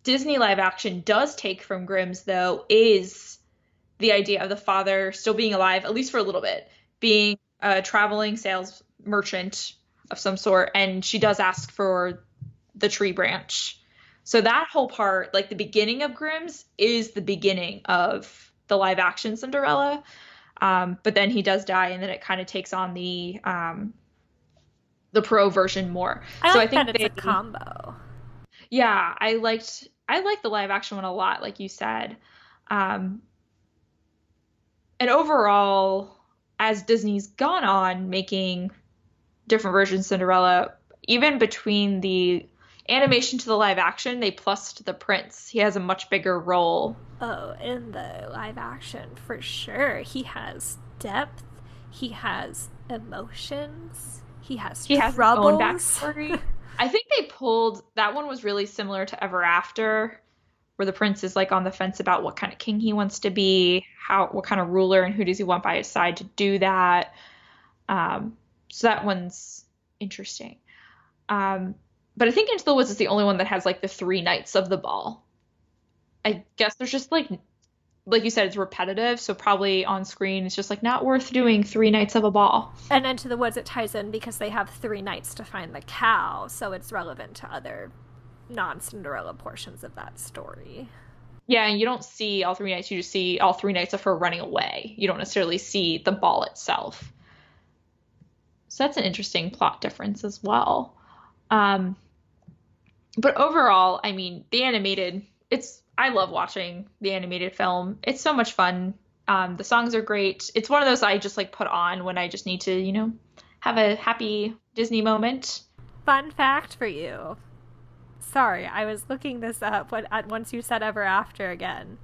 Disney live action does take from Grimm's, though, is the idea of the father still being alive, at least for a little bit, being a traveling sales merchant of some sort, and she does ask for the tree branch. So that whole part, like the beginning of Grimm's, is the beginning of the live action Cinderella. But then he does die, and then it kind of takes on the Perrault version more. I think that it's a combo. Yeah, I liked the live action one a lot, like you said. And overall, as Disney's gone on making different versions of Cinderella, even between the animation to the live action, they plussed the prince. He has a much bigger role. Oh, in the live action, for sure. He has depth. He has emotions. He has troubles. His own backstory. I think they pulled, that one was really similar to Ever After, where the prince is like on the fence about what kind of king he wants to be, what kind of ruler, and who does he want by his side to do that. So that one's interesting. But I think Into the Woods is the only one that has like the 3 nights of the ball. I guess there's just like you said, it's repetitive, so probably on screen it's just like not worth doing 3 nights of a ball. And Into the Woods, it ties in because they have 3 nights to find the cow, so it's relevant to other non-Cinderella portions of that story. Yeah, and you don't see all 3 nights, you just see all 3 nights of her running away. You don't necessarily see the ball itself. So that's an interesting plot difference as well. But overall, I mean, the animated, I love watching the animated film. It's so much fun. The songs are great. It's one of those I just like put on when I just need to, have a happy Disney moment. Fun fact for you. Sorry, I was looking this up once you said Ever After again.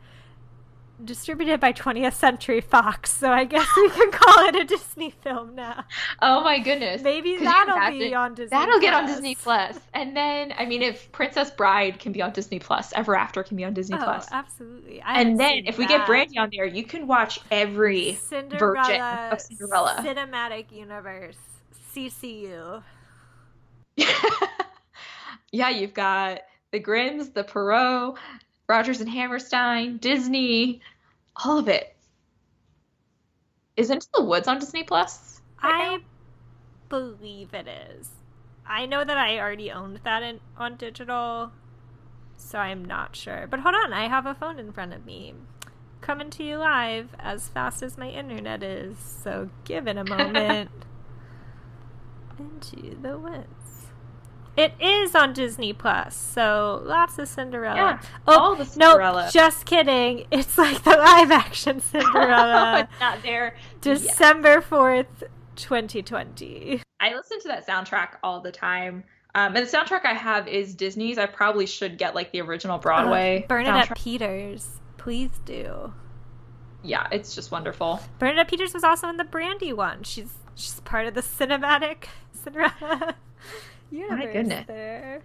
Distributed by 20th Century Fox, so I guess we can call it a Disney film now. Oh my goodness. Maybe that'll be on Disney That'll get on Disney Plus. And then, I mean, if Princess Bride can be on Disney Plus, Ever After can be on Disney Plus. Absolutely. And then, if we get Brandy on there, you can watch every version of Cinderella. Cinematic Universe. CCU. Yeah, you've got the Grimms, the Perrault, Rodgers and Hammerstein, Disney, all of it. Is Into the Woods on Disney Plus? I believe it is. I know that I already owned that on digital, so I'm not sure. But hold on, I have a phone in front of me. Coming to you live as fast as my internet is, so give it a moment. Into the Woods. It is on Disney Plus, so lots of Cinderella. Yeah, all the Cinderella. No, just kidding. It's like the live-action Cinderella. It's not there. December 4th, 2020. I listen to that soundtrack all the time. And the soundtrack I have is Disney's. I probably should get like the original Broadway Bernadette soundtrack. Peters. Please do. Yeah, it's just wonderful. Bernadette Peters was also in the Brandy one. She's part of the cinematic Cinderella universe. My goodness. There.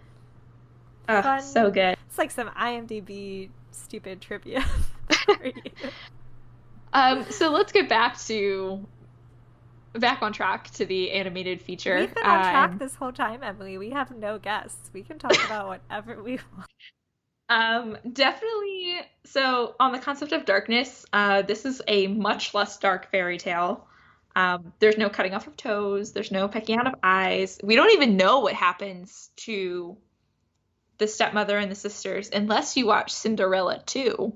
Oh, so good. It's like some IMDb stupid trivia for you. So let's get back on track to the animated feature. We've been on track this whole time, Emily. We have no guests. We can talk about whatever we want. Definitely. So on the concept of darkness, this is a much less dark fairy tale. There's no cutting off of toes. There's no pecking out of eyes. We don't even know what happens to the stepmother and the sisters unless you watch Cinderella 2.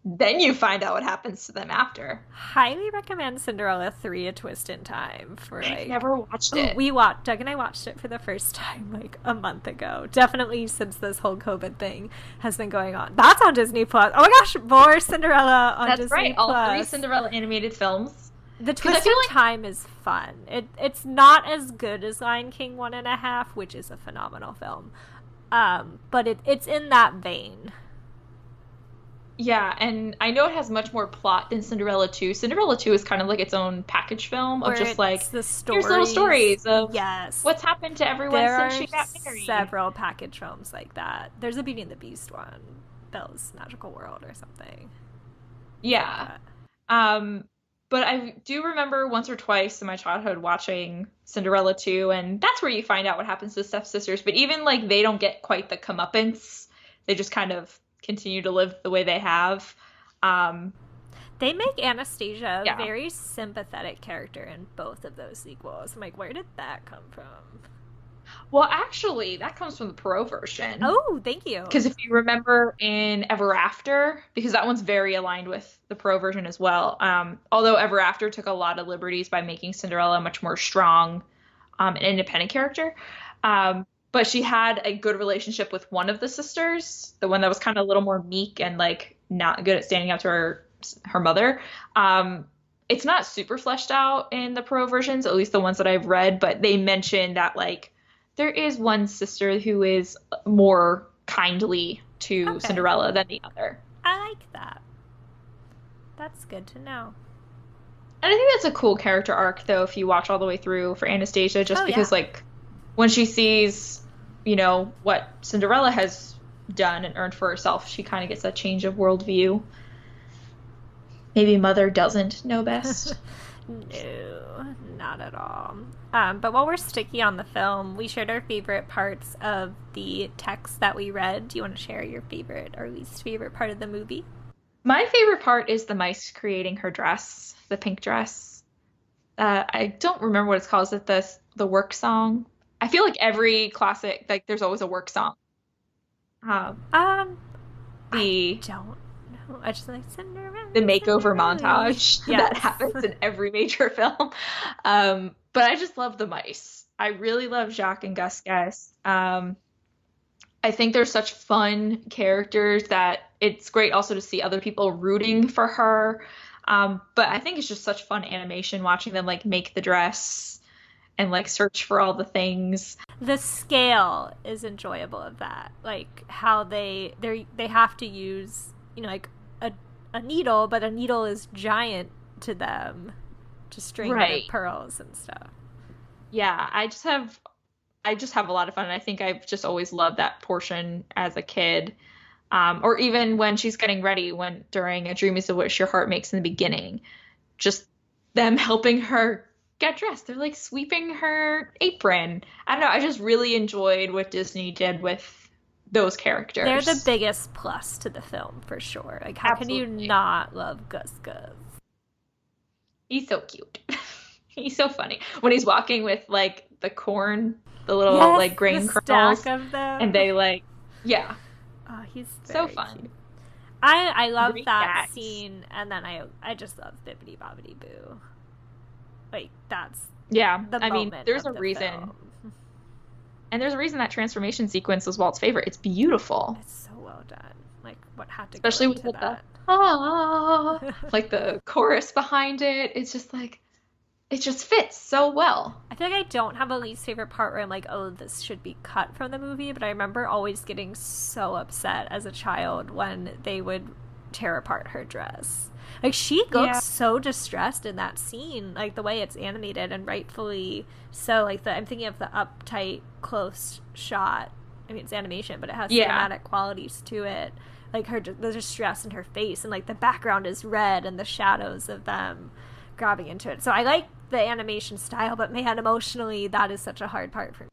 Then you find out what happens to them after. Highly recommend Cinderella 3: A Twist in Time. I never watched it. Doug and I watched it for the first time like a month ago. Definitely since this whole COVID thing has been going on. That's on Disney Plus. Oh my gosh, more Cinderella on Disney Plus. That's right, all 3 Cinderella animated films. The Twist in Time is fun. It's not as good as Lion King 1.5, which is a phenomenal film. But it's in that vein. Yeah, and I know it has much more plot than Cinderella 2. Cinderella 2 is kind of like its own package film of just like, here's little stories of what's happened to everyone since she got married. There are several package films like that. There's a Beauty and the Beast one, Belle's Magical World or something. Yeah. But I do remember once or twice in my childhood watching Cinderella 2, and that's where you find out what happens to the stepsisters. But even like they don't get quite the comeuppance. They just kind of continue to live the way they have. They make Anastasia a very sympathetic character in both of those sequels. I'm like, where did that come from? Well, actually, that comes from the Perrault version. Oh, thank you. Because if you remember in Ever After, because that one's very aligned with the Perrault version as well. Although Ever After took a lot of liberties by making Cinderella a much more strong and independent character. But she had a good relationship with one of the sisters, the one that was kind of a little more meek and like not good at standing up to her mother. It's not super fleshed out in the Perrault versions, at least the ones that I've read, but they mention that like there is one sister who is more kindly to Cinderella than the other. I like that. That's good to know. And I think that's a cool character arc, though, if you watch all the way through for Anastasia, just because like when she sees, you know, what Cinderella has done and earned for herself, she kind of gets a change of worldview. Maybe Mother doesn't know best. No, not at all. But while we're sticky on the film, we shared our favorite parts of the text that we read. Do you want to share your favorite or least favorite part of the movie? My favorite part is the mice creating her dress, the pink dress. I don't remember what it's called. Is it the work song? I feel like every classic, like there's always a work song. I don't know. I just like Cinderella. The makeover montage that happens in every major film. But I just love the mice. I really love Jacques and Gus Gus. I think they're such fun characters that it's great also to see other people rooting for her. But I think it's just such fun animation watching them like make the dress and like search for all the things. The scale is enjoyable of that. Like how they have to use, you know, like a needle, but a needle is giant to them to string the pearls and stuff. Yeah, I just have a lot of fun. And I think I've just always loved that portion as a kid. Or even when she's getting ready during A Dream is a Wish Your Heart Makes in the beginning, just them helping her get dressed. They're like sweeping her apron. I don't know. I just really enjoyed what Disney did with those characters. They're the biggest plus to the film for sure. Like how can you not love Gus Gus? He's so cute. He's so funny when he's walking with like the corn, the little like grain kernels, stack of them, and they like Oh, he's so fun. Cute. I love great that scene, and then I just love bibbidi-bobbidi-boo. Like that's I mean, there's a reason. Film. And there's a reason that transformation sequence was Walt's favorite. It's beautiful. It's so well done. Like what had to especially go with into that. Like the chorus behind it. It's just like it just fits so well. I feel like I don't have a least favorite part where I'm like, oh, this should be cut from the movie, but I remember always getting so upset as a child when they would tear apart her dress. Like, she looks so distressed in that scene, like the way it's animated, and rightfully so. Like, I'm thinking of the uptight close shot. I mean, it's animation, but it has cinematic qualities to it. Like, the distress in her face, and like the background is red and the shadows of them grabbing into it. So I like the animation style, but man, emotionally, that is such a hard part for me.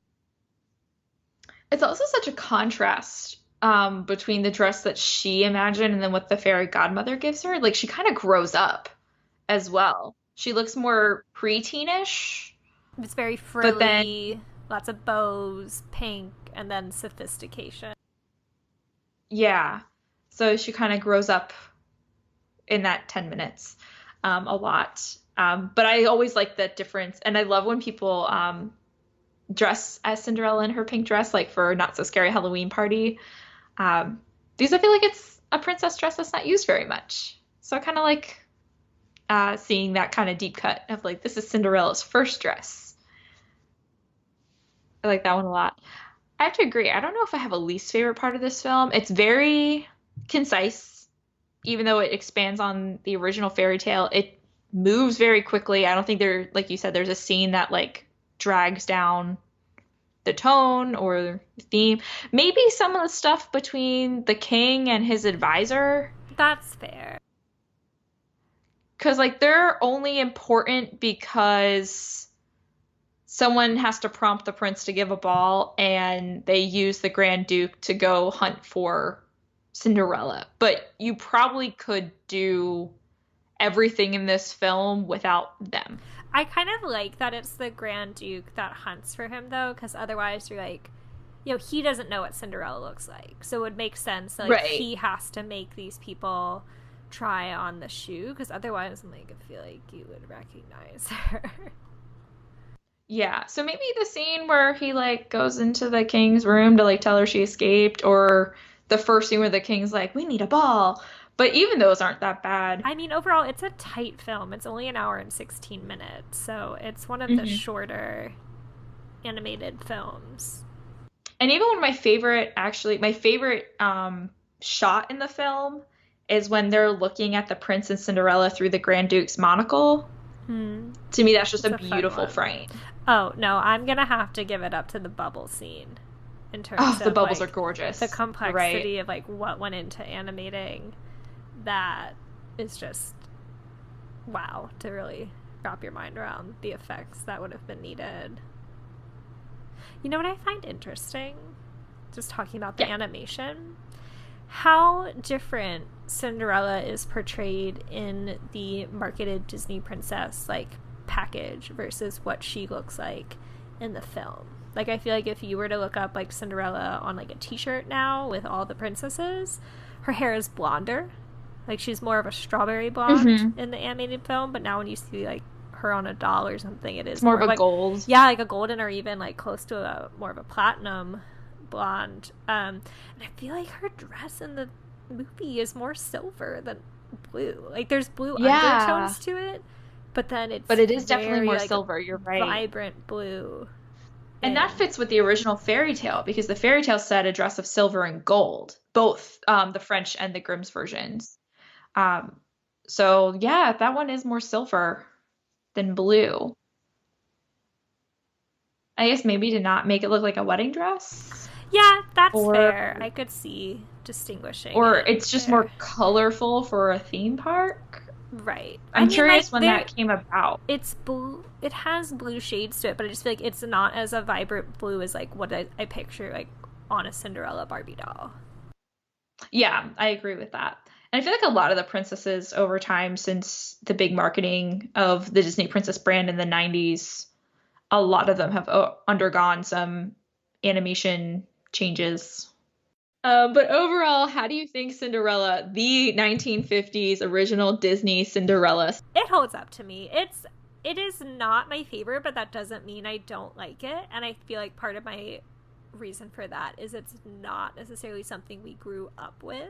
It's also such a contrast between the dress that she imagined and then what the fairy godmother gives her. Like, she kind of grows up as well. She looks more preteenish. It's very frilly, lots of bows, pink, and then sophistication. Yeah. So she kind of grows up in that 10 minutes a lot. But I always like that difference. And I love when people dress as Cinderella in her pink dress, like for Not So Scary Halloween Party. Because I feel like it's a princess dress that's not used very much. So I kind of like seeing that kind of deep cut of like, this is Cinderella's first dress. I like that one a lot. I have to agree. I don't know if I have a least favorite part of this film. It's very concise, even though it expands on the original fairy tale. It moves very quickly. I don't think like you said, there's a scene that like drags down the tone or the theme. Maybe some of the stuff between the king and his advisor. That's fair. Because like they're only important because someone has to prompt the prince to give a ball, and they use the Grand Duke to go hunt for Cinderella. But you probably could do everything in this film without them. I kind of like that it's the Grand Duke that hunts for him, though, because otherwise you're like, you know, he doesn't know what Cinderella looks like. So it would make sense that like, he has to make these people try on the shoe, because otherwise, like, I feel like you would recognize her. Yeah, so maybe the scene where he, like, goes into the king's room to, like, tell her she escaped, or the first scene where the king's like, we need a ball. But even those aren't that bad. I mean, overall, it's a tight film. It's only an hour and 16 minutes, so it's one of the shorter animated films. And even one of my favorite shot in the film is when they're looking at the prince and Cinderella through the Grand Duke's monocle. To me, that's just a beautiful frame. Oh, no, I'm going to have to give it up to the bubble scene. In terms of, the bubbles like, are gorgeous. The complexity of, like, what went into animating that is just, wow, to really wrap your mind around the effects that would have been needed. You know what I find interesting? Just talking about the animation. How different Cinderella is portrayed in the marketed Disney princess, like, package versus what she looks like in the film. Like, I feel like if you were to look up, like, Cinderella on, like, a t-shirt now with all the princesses, her hair is blonder. Like, she's more of a strawberry blonde in the animated film, but now when you see, like, her on a doll or something, it is it's more of a like, gold. Yeah, like a golden, or even, like, close to more of a platinum blonde. And I feel like her dress in the movie is more silver than blue. Like, there's blue undertones to it, but then it is definitely more like, silver. You're right. Vibrant blue. And that fits with the original fairy tale, because the fairy tale said a dress of silver and gold, both the French and the Grimm's versions. So yeah, that one is more silver than blue. I guess maybe to not make it look like a wedding dress. Yeah, that's fair. I could see distinguishing. Or it's just more colorful for a theme park. Right. I'm curious when that came about. It's blue. It has blue shades to it, but I just feel like it's not as a vibrant blue as like what I picture like on a Cinderella Barbie doll. Yeah, I agree with that. And I feel like a lot of the princesses over time, since the big marketing of the Disney Princess brand in the 90s, a lot of them have undergone some animation changes. But overall, how do you think Cinderella, the 1950s original Disney Cinderella? It holds up to me. It is not my favorite, but that doesn't mean I don't like it. And I feel like part of my reason for that is it's not necessarily something we grew up with.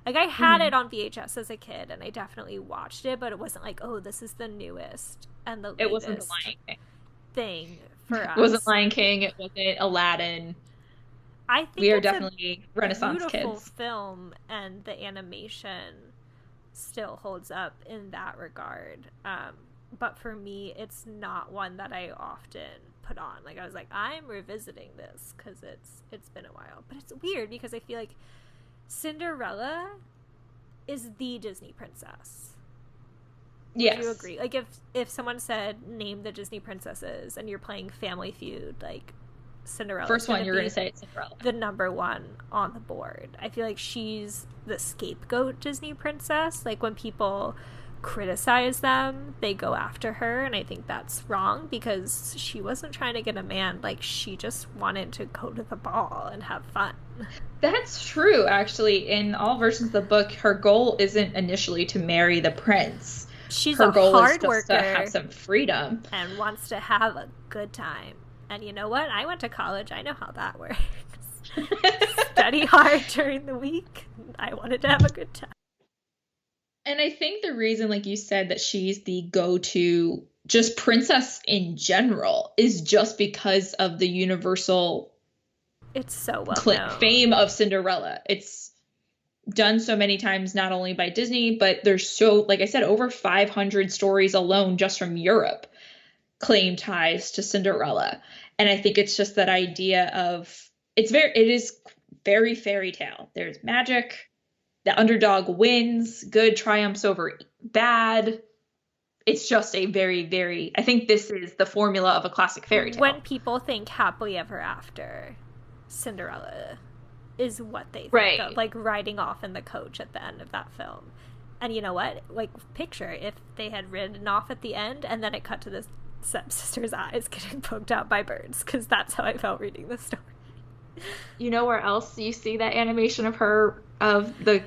Like, I had it on VHS as a kid, and I definitely watched it, but it wasn't like, oh, this is the newest and the latest it wasn't the Lion King thing for us. It wasn't Lion King. It wasn't Aladdin. I think we are it's definitely a Renaissance beautiful kids. Film and the animation still holds up in that regard. But for me, it's not one that I often put on. Like, I was like, I'm revisiting this because it's been a while. But it's weird because I feel like Cinderella is the Disney princess. Yes. Would you agree? Like, if someone said, name the Disney princesses, and you're playing Family Feud, like, Cinderella. First one you're going to say it's Cinderella. The number one on the board. I feel like she's the scapegoat Disney princess. Like, when people criticize them, they go after her, and I think that's wrong because she wasn't trying to get a man. Like, she just wanted to go to the ball and have fun. That's true, actually. In all versions of the book, her goal isn't initially to marry the prince. She's her a goal hard is just worker to have some freedom and wants to have a good time. And you know what? I went to college. I know how that works. Study hard during the week. I wanted to have a good time. And I think the reason, like you said, that she's the go-to just princess in general is just because of the universal it's so well known fame of Cinderella. It's done so many times, not only by Disney, but there's so, like I said, over 500 stories alone just from Europe claim ties to Cinderella. And I think it's just that idea of it is very fairy tale. There's magic, the underdog wins, good triumphs over bad. It's just a very, very, I think this is the formula of a classic fairy tale. When people think happily ever after, Cinderella is what they think right. of, like riding off in the coach at the end of that film. And you know what? Like, picture if they had ridden off at the end and then it cut to the stepsister's eyes getting poked out by birds, because that's how I felt reading the story. You know where else you see that animation of her, of the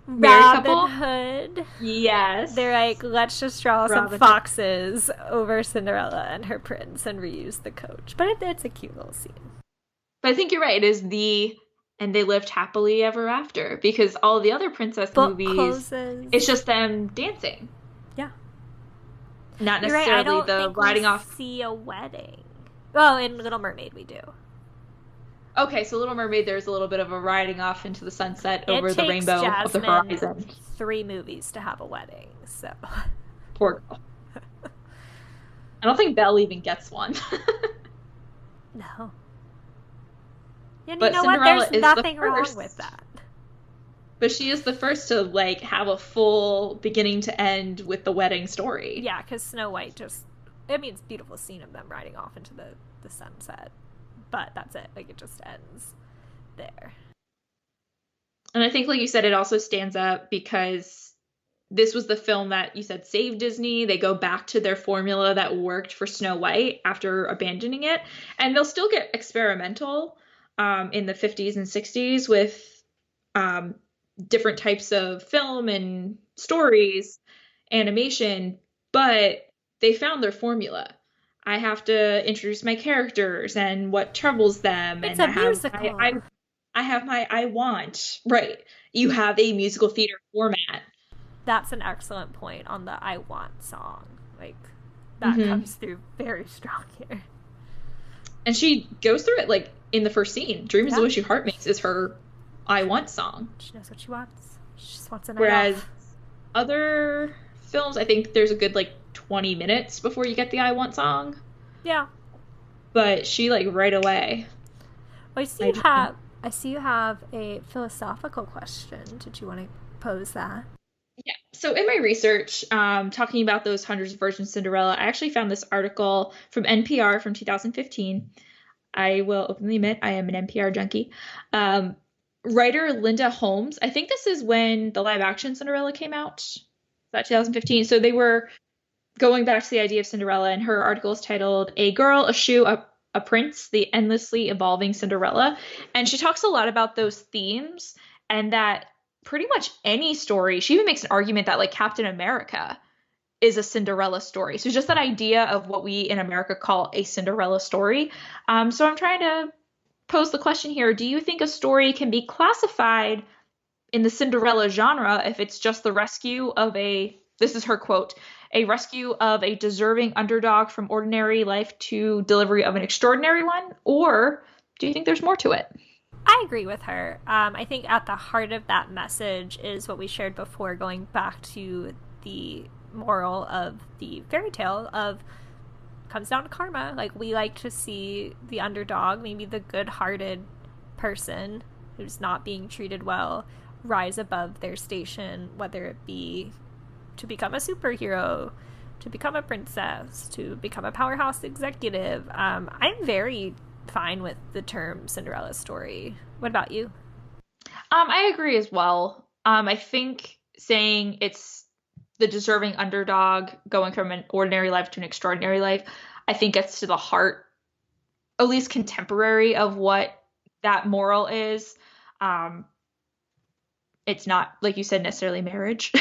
married couple? Robin Hood. Yes. They're like, let's just draw some foxes over Cinderella and her prince and reuse the coach. But it's a cute little scene. But I think you're right. It is and they lived happily ever after, because all the other princess movies, closes. It's just them dancing. Yeah. Not necessarily the riding off. See a wedding. Well, in Little Mermaid we do. Okay, so Little Mermaid, there's a little bit of a riding off into the sunset over the rainbow Jasmine of the horizon. 3 movies to have a wedding, so. Poor girl. I don't think Belle even gets one. No. And but you know Cinderella what? There's nothing the wrong with that. But she is the first to, like, have a full beginning to end with the wedding story. Yeah, because Snow White just, I mean, it's a beautiful scene of them riding off into the sunset. But that's it. Like, it just ends there. And I think, like you said, it also stands up because this was the film that you said saved Disney. They go back to their formula that worked for Snow White after abandoning it. And they'll still get experimental in the 50s and 60s with different types of film and stories, animation, but they found their formula. I have to introduce my characters and what troubles them. It's and a musical. I have my I want. Right. You have a musical theater format. That's an excellent point on the I want song. Like, that comes through very strong here. And she goes through it, like, in the first scene. Dream is the Wish Your Heart Makes is her I want song. She knows what she wants. She just wants a night Whereas off. other films, I think there's a good, like, 20 minutes before you get the I want song. Yeah. But she, like, right away. I see you have a philosophical question. Did you want to pose that? Yeah. So in my research, talking about those hundreds of versions of Cinderella, I actually found this article from NPR from 2015. I will openly admit I am an NPR junkie. Writer Linda Holmes, I think this is when the live action Cinderella came out. That 2015. So they were going back to the idea of Cinderella, and her article is titled "A Girl, a Shoe, a Prince: The Endlessly Evolving Cinderella." And she talks a lot about those themes, and that pretty much any story, she even makes an argument that, like, Captain America is a Cinderella story. So just that idea of what we in America call a Cinderella story. So I'm trying to pose the question here. Do you think a story can be classified in the Cinderella genre if it's just the rescue of this is her quote, "a rescue of a deserving underdog from ordinary life to delivery of an extraordinary one"? Or do you think there's more to it? I agree with her. I think at the heart of that message is what we shared before, going back to the moral of the fairy tale of comes down to karma. Like, we like to see the underdog, maybe the good-hearted person who's not being treated well, rise above their station, whether it be to become a superhero, to become a princess, to become a powerhouse executive. I'm very fine with the term Cinderella story. What about you? I agree as well. I think saying it's the deserving underdog going from an ordinary life to an extraordinary life, I think gets to the heart, at least contemporary, of what that moral is. It's not, like you said, necessarily marriage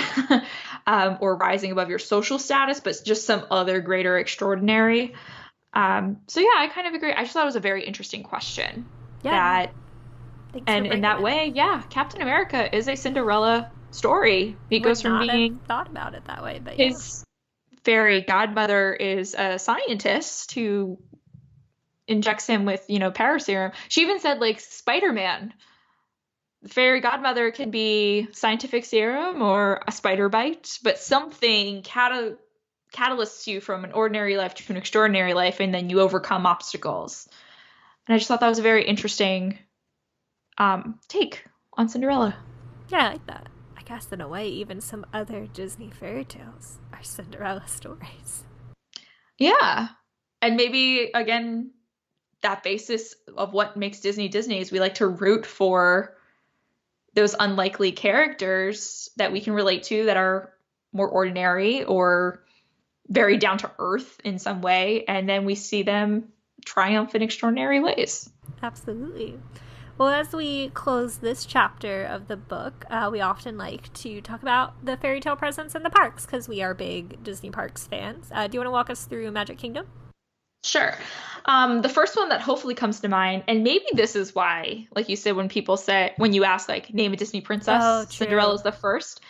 or rising above your social status, but just some other greater extraordinary. So yeah, I kind of agree. I just thought it was a very interesting question. Yeah. And in that way, yeah, Captain America is a Cinderella story. He goes from being thought about it that way, but his fairy godmother is a scientist who injects him with, paraserum. She even said, like, Spider-Man, the fairy godmother can be scientific serum or a spider bite, but something catalysts you from an ordinary life to an extraordinary life, and then you overcome obstacles. And I just thought that was a very interesting take on Cinderella. Yeah, I like that. I guess in a way, even some other Disney fairy tales are Cinderella stories. Yeah. And maybe, again, that basis of what makes Disney Disney is we like to root for those unlikely characters that we can relate to that are more ordinary or very down to earth in some way, and then we see them triumph in extraordinary ways. Absolutely. Well, as we close this chapter of the book, we often like to talk about the fairy tale presence in the parks because we are big Disney Parks fans. Do you want to walk us through Magic Kingdom? Sure. The first one that hopefully comes to mind, and maybe this is why, like you said, when you ask, like, name a Disney princess, Cinderella's the first.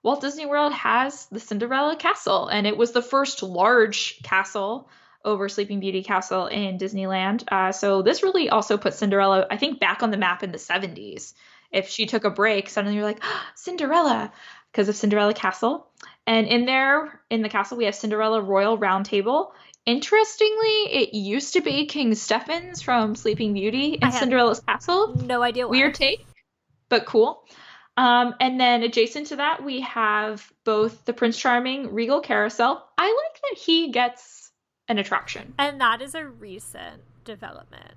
Walt Disney World has the Cinderella Castle, and it was the first large castle over Sleeping Beauty Castle in Disneyland. So this really also put Cinderella, I think, back on the map in the 70s. If she took a break, suddenly you're like, oh, Cinderella, because of Cinderella Castle. And in the castle, we have Cinderella Royal Round Table. Interestingly, it used to be King Stephen's from Sleeping Beauty in Cinderella's castle. No idea why. Weird take, but cool. And then adjacent to that, we have both the Prince Charming Regal Carousel. I like that he gets an attraction. And that is a recent development.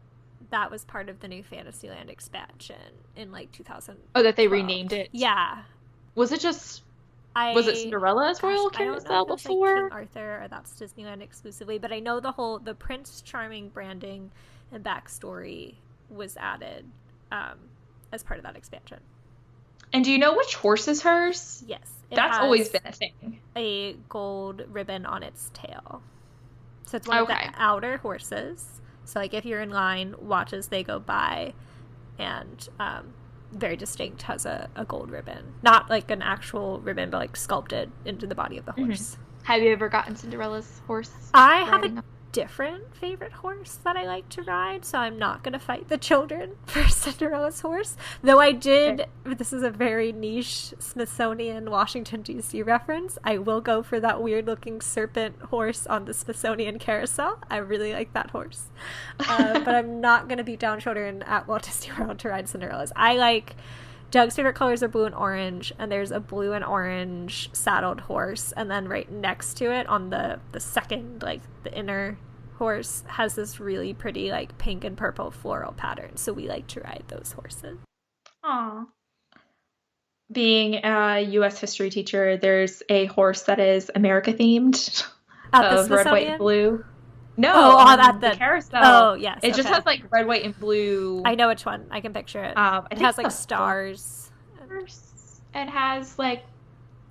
That was part of the new Fantasyland expansion in, like, 2000. Oh, that they renamed it? Yeah. Was it Cinderella's Royal Carousel before? Like King Arthur, or that's Disneyland exclusively, but I know the Prince Charming branding and backstory was added as part of that expansion. And do you know which horse is hers? Yes. That's always been a thing. A gold ribbon on its tail. So it's one of the outer horses. So, like, if you're in line, watch as they go by, and very distinct, has a gold ribbon. Not like an actual ribbon, but like sculpted into the body of the horse. Mm-hmm. Have you ever gotten Cinderella's horse? I have a different favorite horse that I like to ride, so I'm not going to fight the children for Cinderella's horse. Though I did, this is a very niche Smithsonian Washington, D.C. reference, I will go for that weird-looking serpent horse on the Smithsonian Carousel. I really like that horse. But I'm not going to beat down children at Walt Disney World to ride Cinderella's. Doug's favorite colors are blue and orange, and there's a blue and orange saddled horse, and then right next to it on the second, like, the inner horse has this really pretty, like, pink and purple floral pattern, so we like to ride those horses. Aww. Being a U.S. history teacher, there's a horse that is America themed of red, white, and blue. No, at the carousel. Oh, yes. It just has, like, red, white, and blue. I know which one. I can picture it. It has, like, stars. It has, like,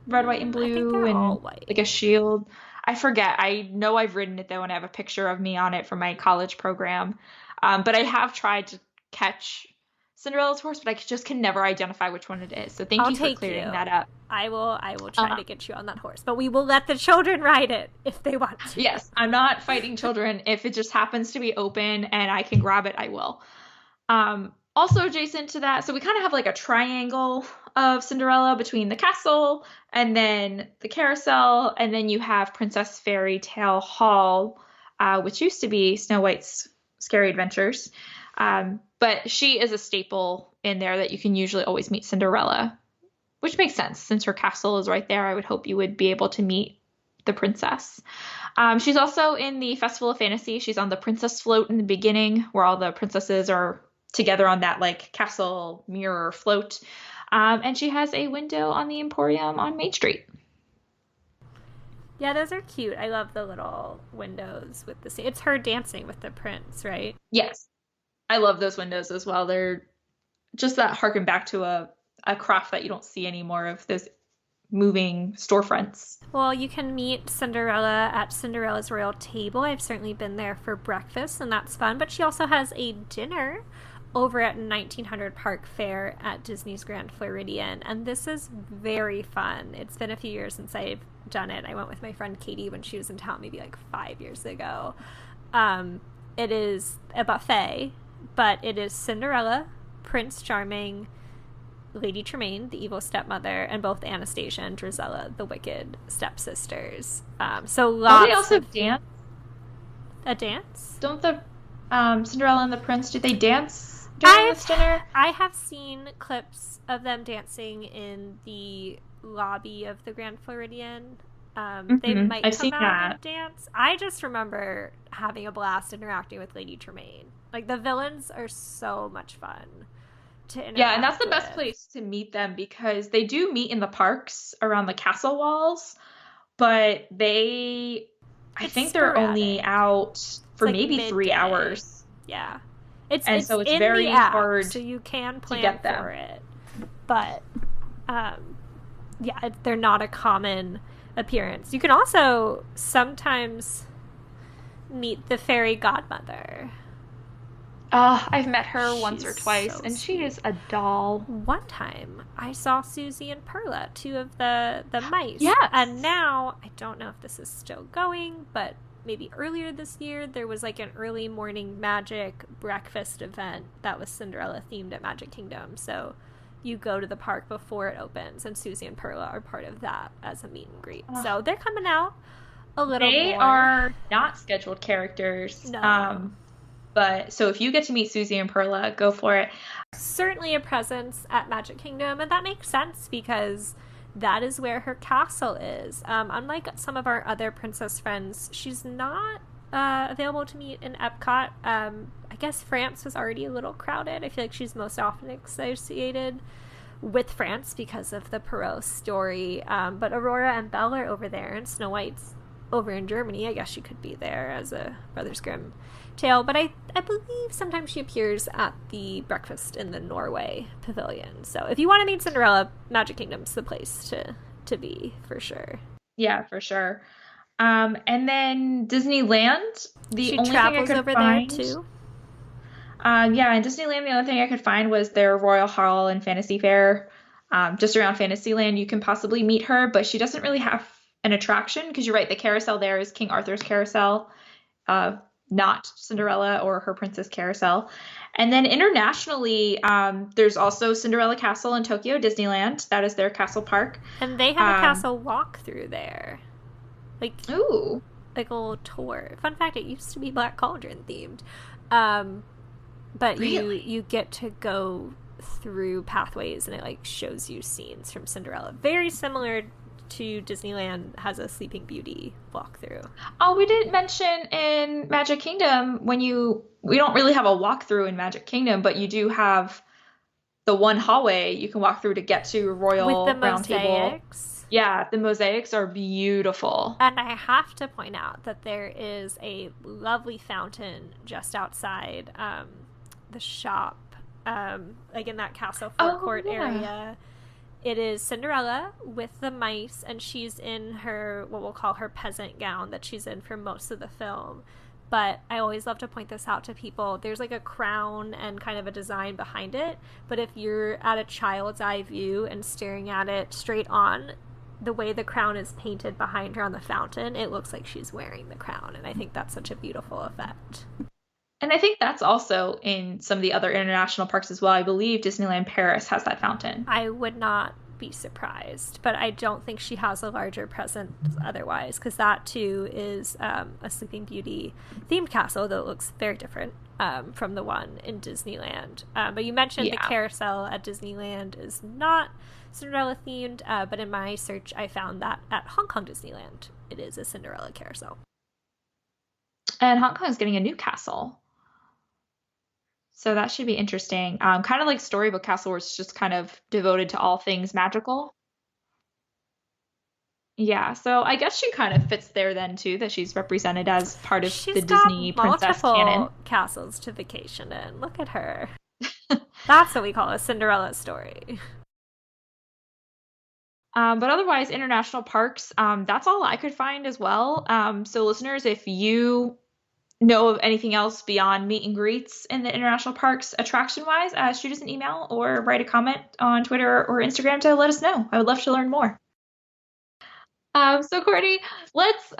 red, white, and blue, and all white. Like a shield. I forget. I know I've ridden it, though, and I have a picture of me on it from my college program. But I have tried to catch Cinderella's horse, but I just can never identify which one it is. So thank you for clearing that up. I will try to get you on that horse, but we will let the children ride it if they want to. Yes, I'm not fighting children. If it just happens to be open and I can grab it, I will. Also adjacent to that, so we kind of have like a triangle of Cinderella between the castle and then the carousel, and then you have Princess Fairy Tale Hall, which used to be Snow White's Scary Adventures. But she is a staple in there that you can usually always meet Cinderella, which makes sense since her castle is right there. I would hope you would be able to meet the princess. She's also in the Festival of Fantasy. She's on the princess float in the beginning where all the princesses are together on that like castle mirror float. And she has a window on the Emporium on Main Street. Yeah, those are cute. I love the little windows with the... It's her dancing with the prince, right? Yes. I love those windows as well. They're just that harken back to a craft that you don't see anymore, of those moving storefronts. Well, you can meet Cinderella at Cinderella's Royal Table. I've certainly been there for breakfast, and that's fun. But she also has a dinner over at 1900 Park Fair at Disney's Grand Floridian, and this is very fun. It's been a few years since I've done it. I went with my friend Katie when she was in town maybe like 5 years ago. It is a buffet, but it is Cinderella, Prince Charming, Lady Tremaine, the evil stepmother, and both Anastasia and Drizella, the wicked stepsisters. So lots. Do they also dance? A dance? Don't the Cinderella and the prince, do they dance during this dinner? I have seen clips of them dancing in the lobby of the Grand Floridian. They might come out and dance. I just remember having a blast interacting with Lady Tremaine. Like, the villains are so much fun to interact with. Yeah, and that's the best place to meet them, because they do meet in the parks around the castle walls, but I think they're only out for like maybe midday. 3 hours. Yeah. So it's in very the app, hard so you can plan to get them. for it. But they're not a common appearance. You can also sometimes meet the fairy godmother. I've met her once or twice, and she is a doll. One time, I saw Susie and Perla, 2 of the mice. Yes. And now, I don't know if this is still going, but maybe earlier this year, there was like an early morning magic breakfast event that was Cinderella themed at Magic Kingdom. So you go to the park before it opens, and Susie and Perla are part of that as a meet and greet. So they're coming out a little more. They are not scheduled characters. No. But so if you get to meet Susie and Perla, go for it. Certainly a presence at Magic Kingdom, and that makes sense because that is where her castle is. Unlike some of our other princess friends, she's not available to meet in Epcot. I guess France was already a little crowded. I feel like she's most often associated with France because of the Perrault story. But Aurora and Belle are over there, and Snow White's over in Germany. I guess she could be there as a Brothers Grimm tale. But I believe sometimes she appears at the breakfast in the Norway pavilion. So if you want to meet Cinderella, Magic Kingdom's the place to be, for sure. Yeah, for sure. And then Disneyland, she travels over there too. Yeah, in Disneyland, the only thing I could find was their Royal Hall and Fantasy Fair. Just around Fantasyland, you can possibly meet her, but she doesn't really have an attraction, because you're right, the carousel there is King Arthur's carousel, not Cinderella or her Princess Carousel. And then internationally, there's also Cinderella Castle in Tokyo Disneyland. That is their castle park. And they have a castle walkthrough there. Like, ooh. Like a little tour. Fun fact, it used to be Black Cauldron themed. But really? you get to go through pathways, and it like shows you scenes from Cinderella. Very similar to Disneyland has a Sleeping Beauty walkthrough. Oh, we didn't mention in Magic Kingdom we don't really have a walkthrough in Magic Kingdom, but you do have the one hallway you can walk through to get to Royal with the Round Table. mosaics. Yeah, the mosaics are beautiful. And I have to point out that there is a lovely fountain just outside the shop, like in that castle forecourt area. It is Cinderella with the mice, and she's in her, what we'll call her peasant gown that she's in for most of the film. But I always love to point this out to people. There's like a crown and kind of a design behind it. But if you're at a child's eye view and staring at it straight on, the way the crown is painted behind her on the fountain, it looks like she's wearing the crown. And I think that's such a beautiful effect. And I think that's also in some of the other international parks as well. I believe Disneyland Paris has that fountain. I would not be surprised, but I don't think she has a larger presence otherwise, because that too is a Sleeping Beauty themed castle, though it looks very different from the one in Disneyland. But you mentioned the carousel at Disneyland is not Cinderella themed, but in my search I found that at Hong Kong Disneyland it is a Cinderella carousel. And Hong Kong is getting a new castle. So that should be interesting. Kind of like Storybook Castle, where it's just kind of devoted to all things magical. Yeah, so I guess she kind of fits there then too, that she's represented as part of the Disney princess canon. Castles to vacation in. Look at her. That's what we call a Cinderella story. But otherwise, international parks, that's all I could find as well. So listeners, if you know of anything else beyond meet and greets in the international parks attraction-wise, shoot us an email or write a comment on Twitter or Instagram to let us know. I would love to learn more. So Courtney, let's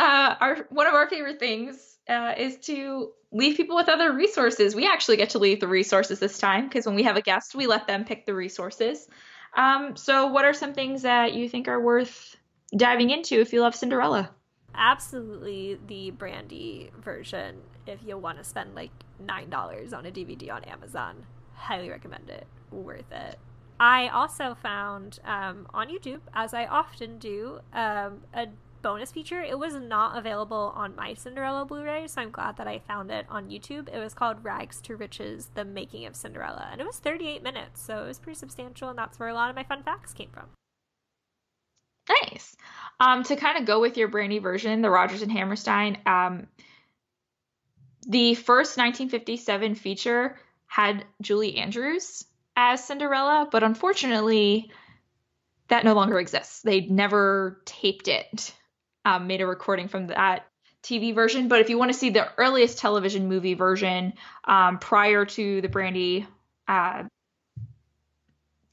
one of our favorite things is to leave people with other resources. We actually get to leave the resources this time, because when we have a guest, we let them pick the resources. So what are some things that you think are worth diving into if you love Cinderella? Absolutely the Brandy version if you want to spend like $9 on a DVD on Amazon. Highly recommend it. Worth it. I also found on YouTube, as I often do, a bonus feature. It was not available on my Cinderella Blu-ray, so I'm glad that I found it on YouTube. It was called Rags to Riches, The Making of Cinderella, and it was 38 minutes, so it was pretty substantial, and that's where a lot of my fun facts came from. Nice. To kind of go with your Brandy version, the Rodgers and Hammerstein, the first 1957 feature had Julie Andrews as Cinderella, but unfortunately that no longer exists. They never taped it, made a recording from that TV version. But if you want to see the earliest television movie version prior to the Brandy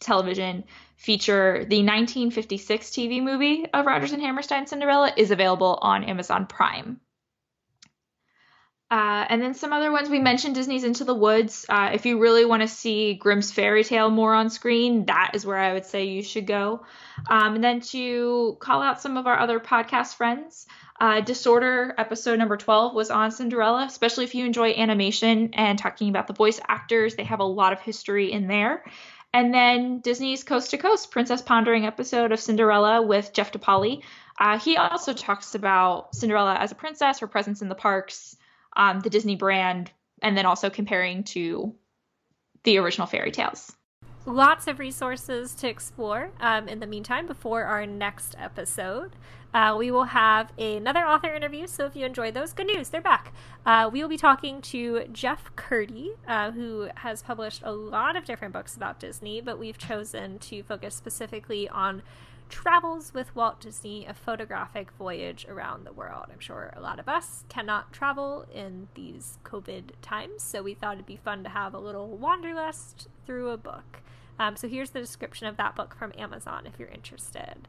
television feature, the 1956 TV movie of Rodgers and Hammerstein Cinderella is available on Amazon Prime. And then some other ones we mentioned, Disney's Into the Woods. If you really want to see Grimm's Fairy Tale more on screen, that is where I would say you should go. And then to call out some of our other podcast friends, Disorder episode number 12 was on Cinderella, especially if you enjoy animation and talking about the voice actors. They have a lot of history in there. And then Disney's Coast to Coast Princess Pondering episode of Cinderella with Jeff DePauli. He also talks about Cinderella as a princess, her presence in the parks, the Disney brand, and then also comparing to the original fairy tales. Lots of resources to explore in the meantime before our next episode. We will have another author interview, so if you enjoyed those, good news, they're back. We will be talking to Jeff Curdy, who has published a lot of different books about Disney, but we've chosen to focus specifically on Travels with Walt Disney, a photographic voyage around the world. I'm sure a lot of us cannot travel in these COVID times, so we thought it'd be fun to have a little wanderlust through a book. So here's the description of that book from Amazon if you're interested.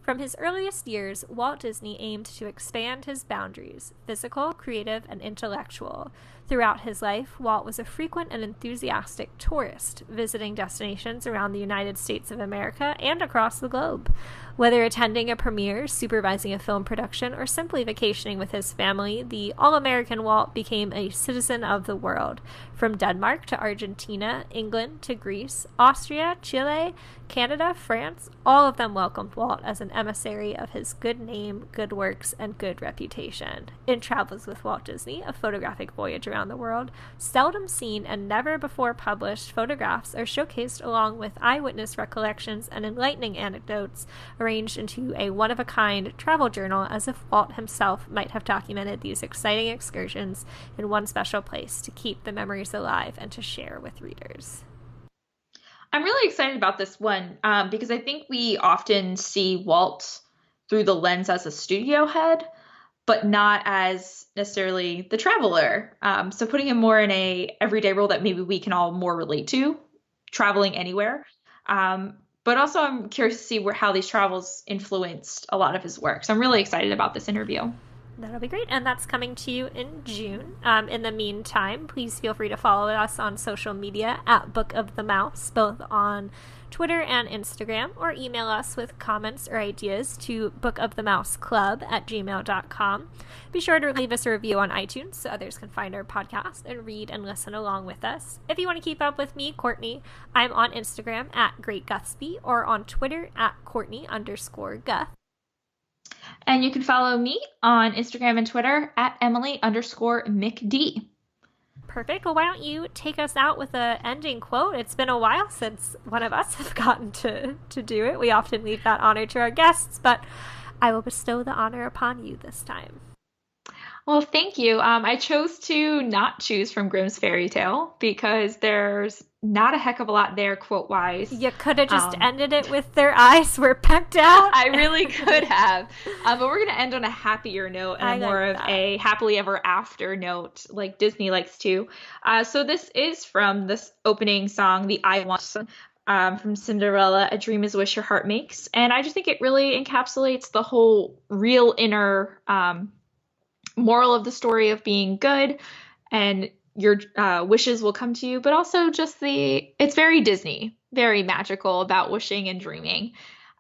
From his earliest years, Walt Disney aimed to expand his boundaries, physical, creative, and intellectual. Throughout his life, Walt was a frequent and enthusiastic tourist, visiting destinations around the United States of America and across the globe. Whether attending a premiere, supervising a film production, or simply vacationing with his family, the all-American Walt became a citizen of the world. From Denmark to Argentina, England to Greece, Austria, Chile, Canada, France, all of them welcomed Walt as an emissary of his good name, good works, and good reputation. In Travels with Walt Disney, a photographic voyage around the world, seldom seen and never before published photographs are showcased along with eyewitness recollections and enlightening anecdotes arranged into a one-of-a-kind travel journal, as if Walt himself might have documented these exciting excursions in one special place to keep the memories alive and to share with readers. I'm really excited about this one because I think we often see Walt through the lens as a studio head, but not as necessarily the traveler. So putting him more in a everyday role that maybe we can all more relate to, traveling anywhere. But also I'm curious to see how these travels influenced a lot of his work. So I'm really excited about this interview. That'll be great. And that's coming to you in June. In the meantime, please feel free to follow us on social media at Book of the Mouse, both on Twitter and Instagram, or email us with comments or ideas to bookofthemouseclub@gmail.com. Be sure to leave us a review on iTunes so others can find our podcast and read and listen along with us. If you want to keep up with me, Courtney, I'm on Instagram at GreatGuthsby or on Twitter at Courtney_Guth. And you can follow me on Instagram and Twitter at Emily_McD. Perfect. Well, why don't you take us out with an ending quote? It's been a while since one of us have gotten to do it. We often leave that honor to our guests, but I will bestow the honor upon you this time. Well, thank you. I chose to not choose from Grimm's Fairy Tale because there's not a heck of a lot there quote-wise. You could have just ended it with their eyes were pecked out. I really could have. But we're going to end on a happier note and more of a happily ever after note like Disney likes to. So this is from this opening song, the I Want song, from Cinderella, A Dream Is a Wish Your Heart Makes. And I just think it really encapsulates the whole real inner moral of the story of being good and your wishes will come to you, but also just it's very Disney, very magical about wishing and dreaming.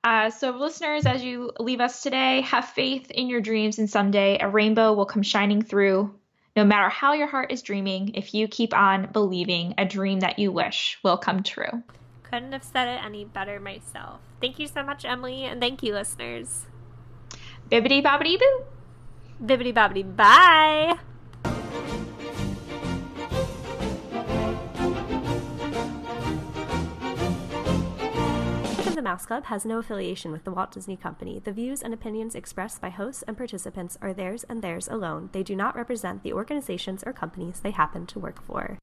So listeners, as you leave us today, have faith in your dreams, and someday a rainbow will come shining through. No matter how your heart is dreaming, if you keep on believing, a dream that you wish will come true. Couldn't have said it any better myself. Thank you so much, Emily, and thank you, listeners. Bibbidi-bobbidi-boo. Bibbidi-bobbidi, bye! The Mouse Club has no affiliation with the Walt Disney Company. The views and opinions expressed by hosts and participants are theirs and theirs alone. They do not represent the organizations or companies they happen to work for.